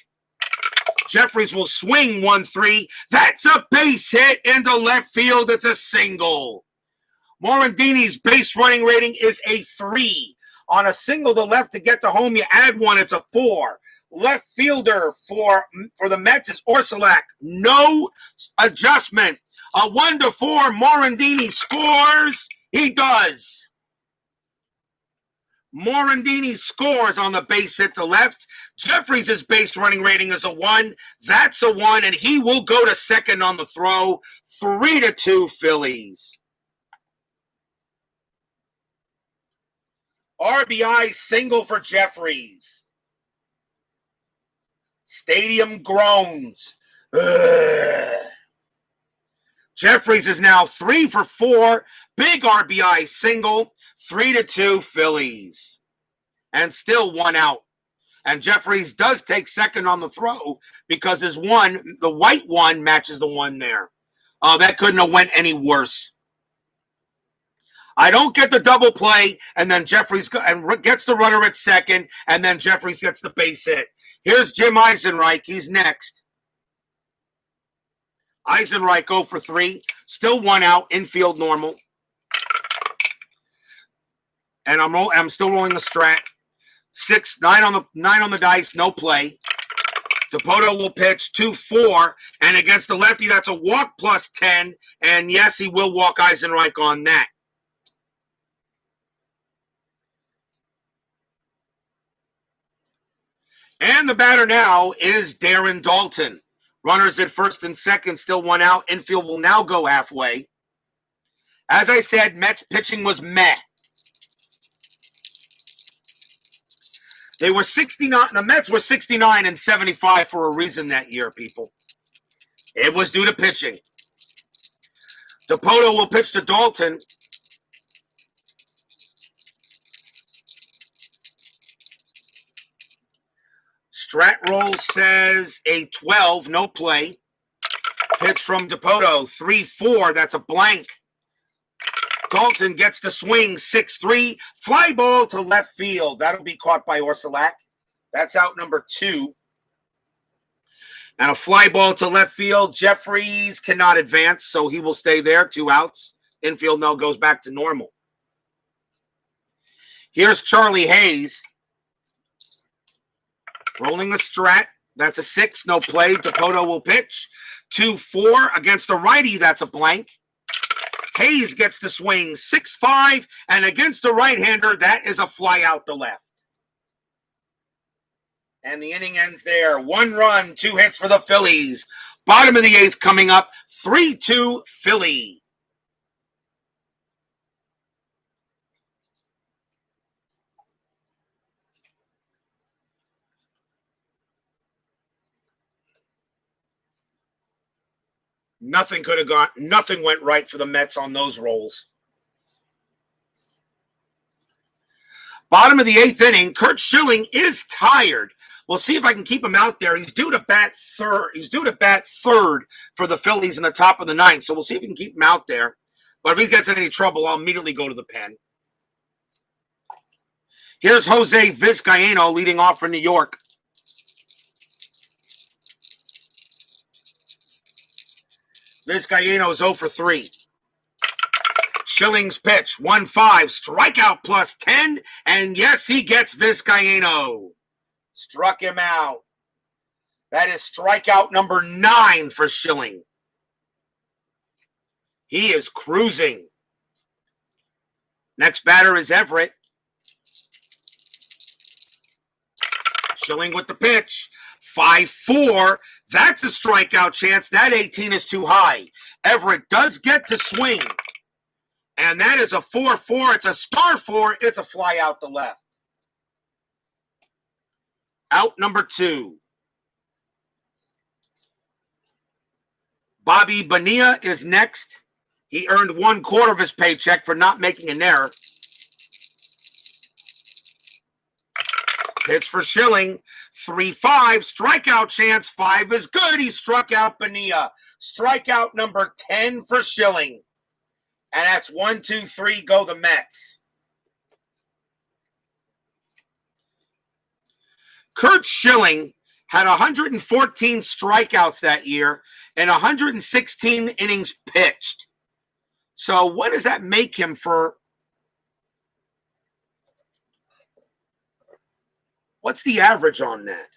Speaker 1: Jeffries will swing 1-3. That's a base hit into left field. It's a single. Morandini's base running rating is a 3. On a single to left to get to home, you add 1, it's a 4. Left fielder for the Mets is Orsolak. No adjustment. A 1-4. Morandini scores. He does. Morandini scores on the base hit to left. Jeffries' base running rating is a 1. That's a 1, and he will go to second on the throw. 3-2 Phillies. RBI single for Jeffries. Stadium groans. Ugh. Jeffries is now 3 for 4. Big RBI single. 3-2 Phillies. And still 1 out. And Jeffries does take second on the throw because his 1, the white 1, matches the 1 there. That couldn't have went any worse. I don't get the double play, and then Jeffries gets the runner at second, and then Jeffries gets the base hit. Here's Jim Isringhausen. He's next. Isringhausen 0 for 3. Still 1 out. Infield normal. And I'm still rolling the strat. 9 on the dice. No play. Dipoto will pitch 2-4, and against the lefty, that's a walk plus 10. And yes, he will walk Isringhausen on that. And the batter now is Darren Daulton. Runners at first and second, still 1 out. Infield will now go halfway. As I said, Mets pitching was meh. They were 69. The Mets were 69 and 75 for a reason that year, people. It was due to pitching. Dipoto will pitch to Daulton. Strat roll says a 12, no play. Pitch from Dipoto, 3-4, that's a blank. Daulton gets the swing, 6-3. Fly ball to left field. That'll be caught by Orsolak. That's out number 2. And a fly ball to left field. Jeffries cannot advance, so he will stay there. 2 outs. Infield now goes back to normal. Here's Charlie Hayes. Rolling the strat. That's a 6. No play. Dipoto will pitch. 2-4 against the righty. That's a blank. Hayes gets the swing. 6-5. And against the right-hander, that is a fly out to left. And the inning ends there. 1 run, 2 hits for the Phillies. Bottom of the 8th coming up. 3-2 Philly. Nothing went right for the Mets on those rolls. Bottom of the 8th inning, Curt Schilling is tired. We'll see if I can keep him out there. He's due to bat third for the Phillies in the top of the 9th. So we'll see if we can keep him out there. But if he gets in any trouble, I'll immediately go to the pen. Here's Jose Vizcaino leading off for New York. Vizcaino's 0 for 3. Schilling's pitch, 1-5, strikeout plus 10, and yes, he gets Vizcaino. Struck him out. That is strikeout number 9 for Schilling. He is cruising. Next batter is Everett. Schilling with the pitch. 5-4. That's a strikeout chance. That 18 is too high. Everett does get to swing. And that is a 4-4. It's a star 4. It's a fly out to left. Out number 2. Bobby Bonilla is next. He earned 1/4 of his paycheck for not making an error. Pitch for Schilling. 3-5. Strikeout chance. 5 is good. He struck out Bonilla. Strikeout number 10 for Schilling. And that's 1, 2, 3. Go the Mets. Curt Schilling had 114 strikeouts that year and 116 innings pitched. So what does that make him for? What's the average on that?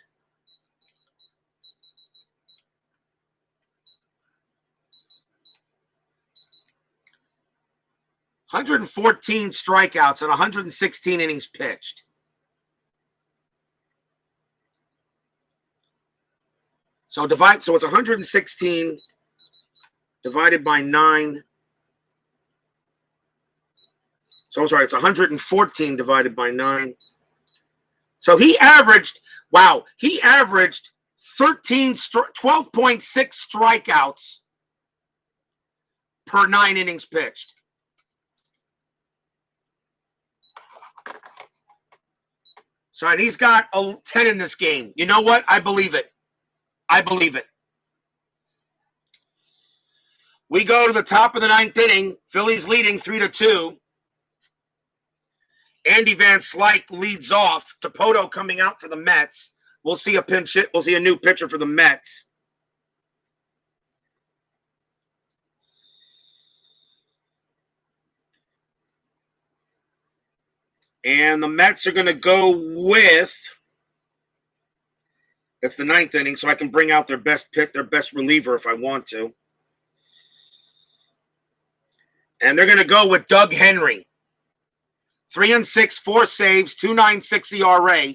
Speaker 1: 114 strikeouts and 116 innings pitched. So it's 116 divided by 9. So I'm sorry, it's 114 divided by 9. So he averaged 12.6 strikeouts per 9 innings pitched. So, and he's got a 10 in this game. You know what? I believe it. We go to the top of the 9th inning. Phillies leading 3-2. Andy Van Slyke leads off. Topoto coming out for the Mets. We'll see a pinch hit. We'll see a new pitcher for the Mets. And the Mets are going to go with, it's the 9th inning, so I can bring out their best reliever if I want to. And they're going to go with Doug Henry. 3-6, 4 saves, 2.96 ERA.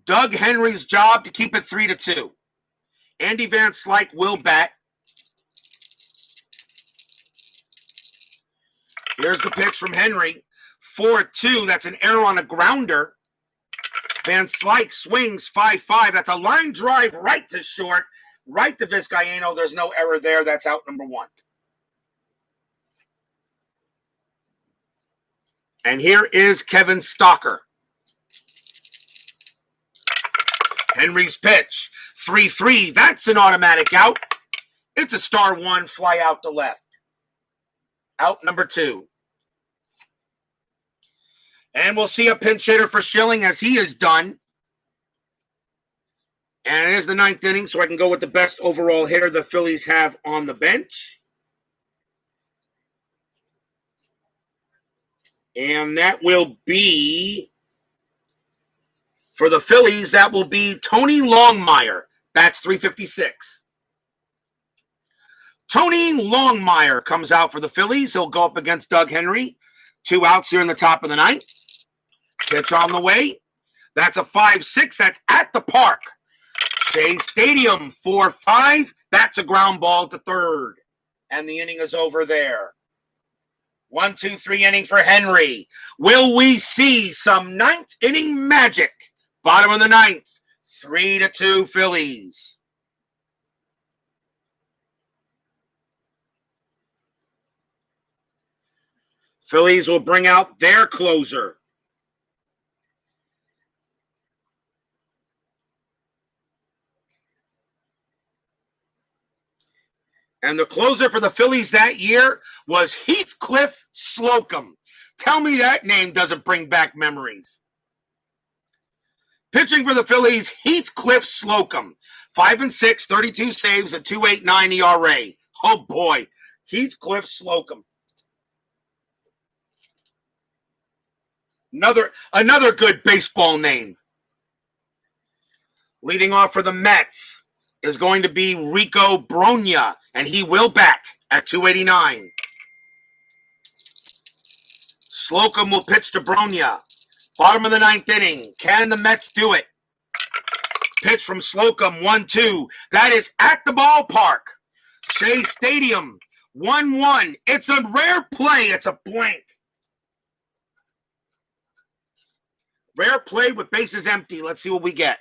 Speaker 1: Doug Henry's job to keep it 3-2. Andy Van Slyke will bat. Here's the pitch from Henry. 4-2. That's an error on a grounder. Van Slyke swings 5-5. That's a line drive right to short, right to Vizcaino. There's no error there. That's out number 1. And here is Kevin Stalker. Henry's pitch. 3-3. That's an automatic out. It's a star 1, fly out to left. Out number 2. And we'll see a pinch hitter for Schilling as he is done. And it is the 9th inning, so I can go with the best overall hitter the Phillies have on the bench. And that will be, for the Phillies, that will be Tony Longmire. Bats .356. Tony Longmire comes out for the Phillies. He'll go up against Doug Henry. 2 outs here in the top of the 9th. Pitch on the way. That's a 5-6. That's at the park. Shea Stadium, 4-5. That's a ground ball to third. And the inning is over there. 1-2-3 inning for Henry. Will we see some 9th inning magic? Bottom of the 9th. 3-2 Phillies. Phillies will bring out their closer. And the closer for the Phillies that year was Heathcliff Slocum. Tell me that name doesn't bring back memories. Pitching for the Phillies, Heathcliff Slocum. 5-6, 32 saves, a 2.89 ERA. Oh boy, Heathcliff Slocum. Another good baseball name. Leading off for the Mets is going to be Rico Brogna, and he will bat at 289. Slocum will pitch to Brogna. Bottom of the 9th inning. Can the Mets do it? Pitch from Slocum, 1-2. That is at the ballpark. Shea Stadium, 1-1. It's a rare play. It's a blank. Rare play with bases empty. Let's see what we get.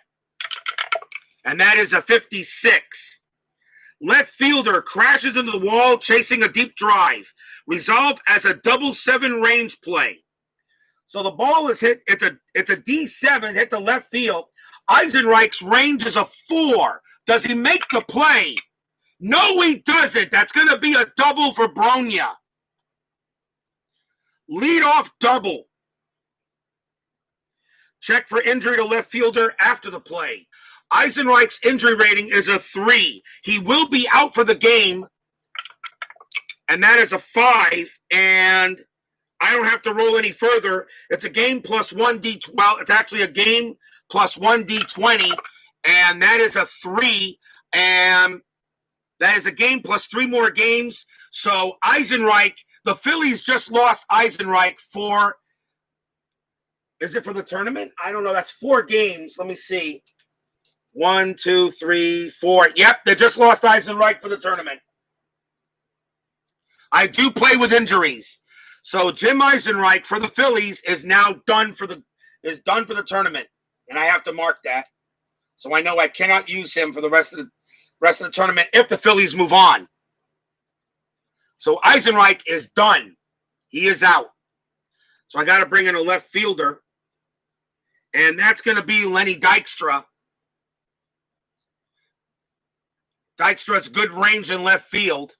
Speaker 1: And that is a 56. Left fielder crashes into the wall, chasing a deep drive. Resolved as a 7-7 range play. So the ball is hit. It's a D7 hit the left field. Isringhausen's range is a 4. Does he make the play? No, he doesn't. That's going to be a double for Brogna. Leadoff double. Check for injury to left fielder after the play. Isringhausen's injury rating is a 3. He will be out for the game. And that is a 5. And I don't have to roll any further. It's a game plus 1D12. It's actually a game plus 1D20. And that is a 3. And that is a game plus 3 more games. So Isringhausen The Phillies just lost Isringhausen for, is it for the tournament? I don't know. That's 4 games. Let me see. 1, 2, 3, 4. Yep, they just lost Isringhausen for the tournament. I do play with injuries. So Jim Isringhausen for the Phillies is now done for the tournament. And I have to mark that. So I know I cannot use him for the rest of the tournament if the Phillies move on. So Isringhausen is done. He is out. So I got to bring in a left fielder. And that's going to be Lenny Dykstra. Dykstra's good range in left field.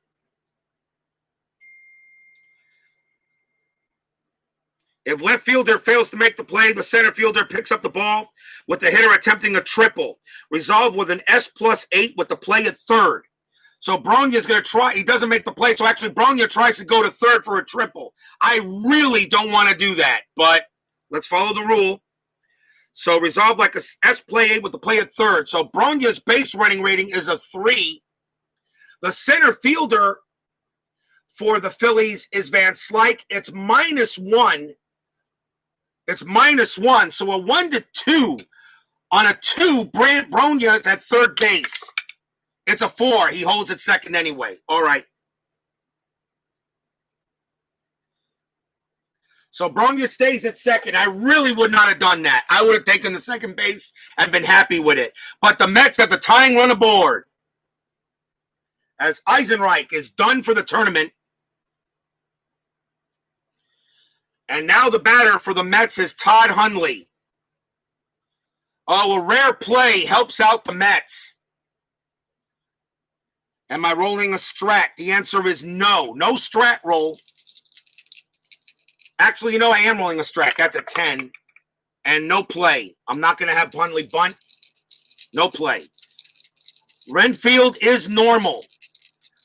Speaker 1: If left fielder fails to make the play, the center fielder picks up the ball with the hitter attempting a triple. Resolved with an S+8 with the play at third. So Bronya is going to try. He doesn't make the play, so actually Bronya tries to go to third for a triple. I really don't want to do that, but let's follow the rule. So resolved like a S+8 with the play at third. So Bronya's base running rating is a 3. The center fielder for the Phillies is Van Slyke. It's -1. It's -1. So a 1 to 2. On a 2, Bronya is at third base. It's a 4. He holds at second anyway. All right. So Bronya stays at second. I really would not have done that. I would have taken the second base and been happy with it. But the Mets have the tying run aboard. As Isringhausen is done for the tournament. And now the batter for the Mets is Todd Hundley. Oh, a rare play helps out the Mets. Am I rolling a strat? The answer is no. No strat roll. Actually, you know, I am rolling a strat. That's a 10. And no play. I'm not going to have Hundley bunt. No play. Renfield is normal.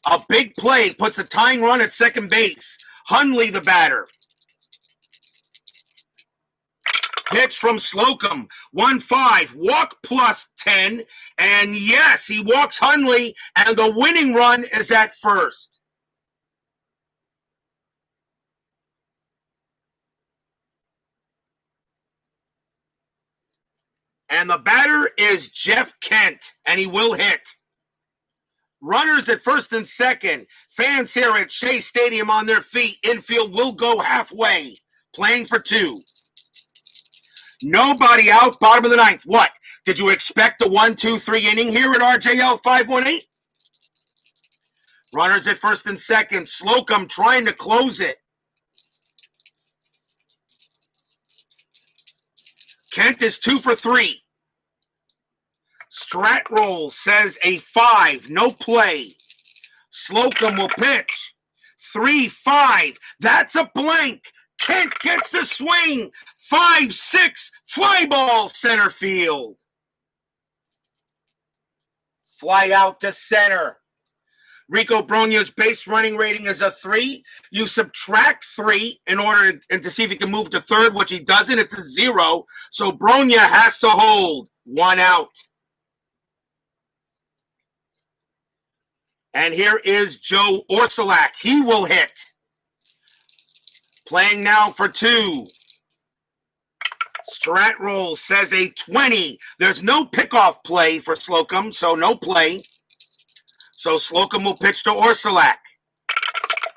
Speaker 1: A big play puts a tying run at second base. Hundley, the batter. Pitch from Slocum. 1-5. Walk +10. And yes, he walks Hundley. And the winning run is at first. And the batter is Jeff Kent. And he will hit. Runners at first and second. Fans here at Shea Stadium on their feet. Infield will go halfway. Playing for 2. Nobody out. Bottom of the 9th. What? Did you expect a 1-2-3 inning here at RJL 518? Runners at first and second. Slocum trying to close it. Kent is 2 for 3. Strat roll says a 5. No play. Slocum will pitch. 3-5. That's a blank. Kent gets the swing. 5-6. Fly ball center field. Fly out to center. Rico Bronya's base running rating is a 3. You subtract 3 in order to see if he can move to third, which he doesn't. It's a 0. So Bronya has to hold. 1 out. And here is Joe Orsulak. He will hit. Playing now for 2. Strat roll says a 20. There's no pickoff play for Slocum, so no play. So Slocum will pitch to Orsulak.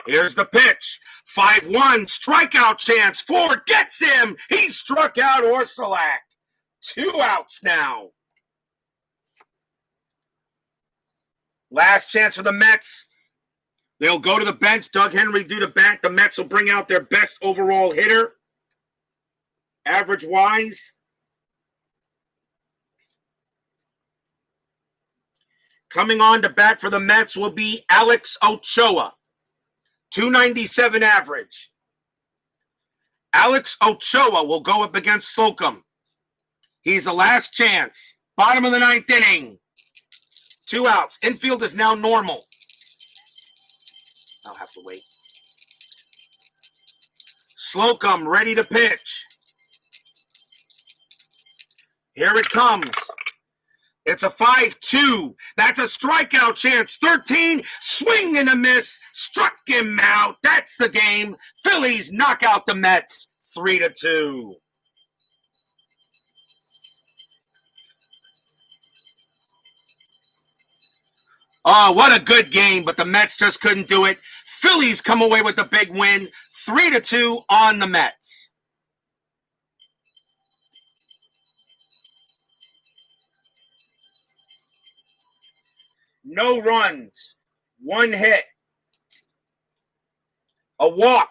Speaker 1: Here's the pitch. 5-1, strikeout chance. 4 gets him. He struck out Orsulak. 2 outs now. Last chance for the Mets. They'll go to the bench. Doug Henry due to bat. The Mets will bring out their best overall hitter. Average-wise. Coming on to bat for the Mets will be Alex Ochoa. 297 average. Alex Ochoa will go up against Slocum. He's the last chance. Bottom of the 9th inning. 2 outs. Infield is now normal. I'll have to wait. Slocum ready to pitch. Here it comes. It's a 5-2. That's a strikeout chance. 13, swing and a miss. Struck him out. That's the game. Phillies knock out the Mets 3-2. Oh, what a good game, but the Mets just couldn't do it. Phillies come away with the big win, 3-2 on the Mets. No runs, one hit, a walk,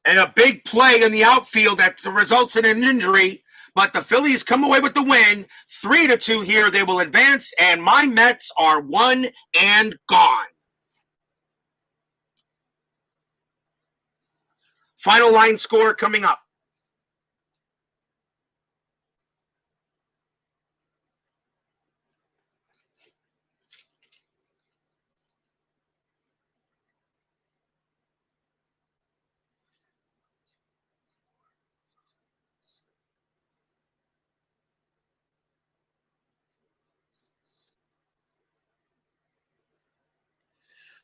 Speaker 1: and a big play in the outfield that results in an injury. But the Phillies come away with the win, 3-2 here. They will advance, and my Mets are won and gone. Final line score coming up.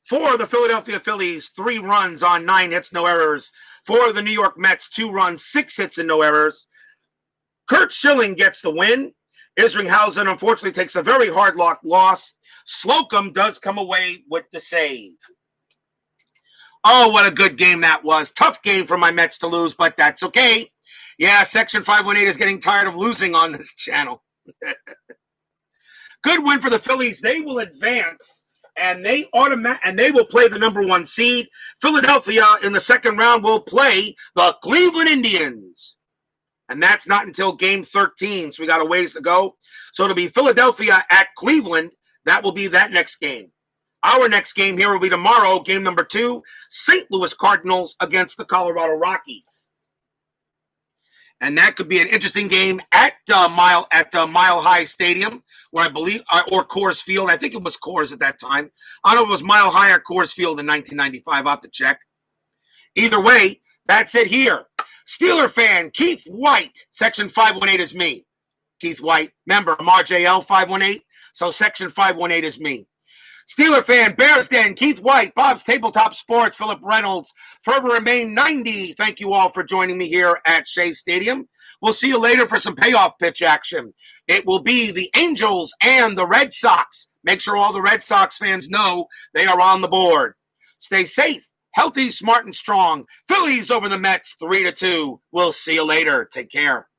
Speaker 1: For the Philadelphia Phillies, 3 runs on 9 hits, no errors. For the New York Mets, 2 runs, 6 hits, and no errors. Curt Schilling gets the win. Isringhausen unfortunately takes a very hard loss. Slocum does come away with the save. Oh, what a good game that was. Tough game for my Mets to lose, but that's okay. Yeah, Section 518 is getting tired of losing on this channel. Good win for the Phillies. They will advance, and they will play the number 1 seed. Philadelphia in the second round will play the Cleveland Indians. And that's not until game 13, so we got a ways to go. So it'll be Philadelphia at Cleveland. That will be that next game. Our next game here will be tomorrow, game number 2, St. Louis Cardinals against the Colorado Rockies. And that could be an interesting game at Mile High Stadium, where I believe, or Coors Field. I think it was Coors at that time. I don't know if it was Mile High or Coors Field in 1995. I'll have to check. Either way, that's it here. Steeler fan, Keith White, Section 518 is me. Keith White, member, I'm RJL 518, so Section 518 is me. Steeler fan, Bears Den, Keith White, Bob's Tabletop Sports, Philip Reynolds, Forever Remain 90. Thank you all for joining me here at Shea Stadium. We'll see you later for some payoff pitch action. It will be the Angels and the Red Sox. Make sure all the Red Sox fans know they are on the board. Stay safe, healthy, smart, and strong. Phillies over the Mets 3-2. We'll see you later. Take care.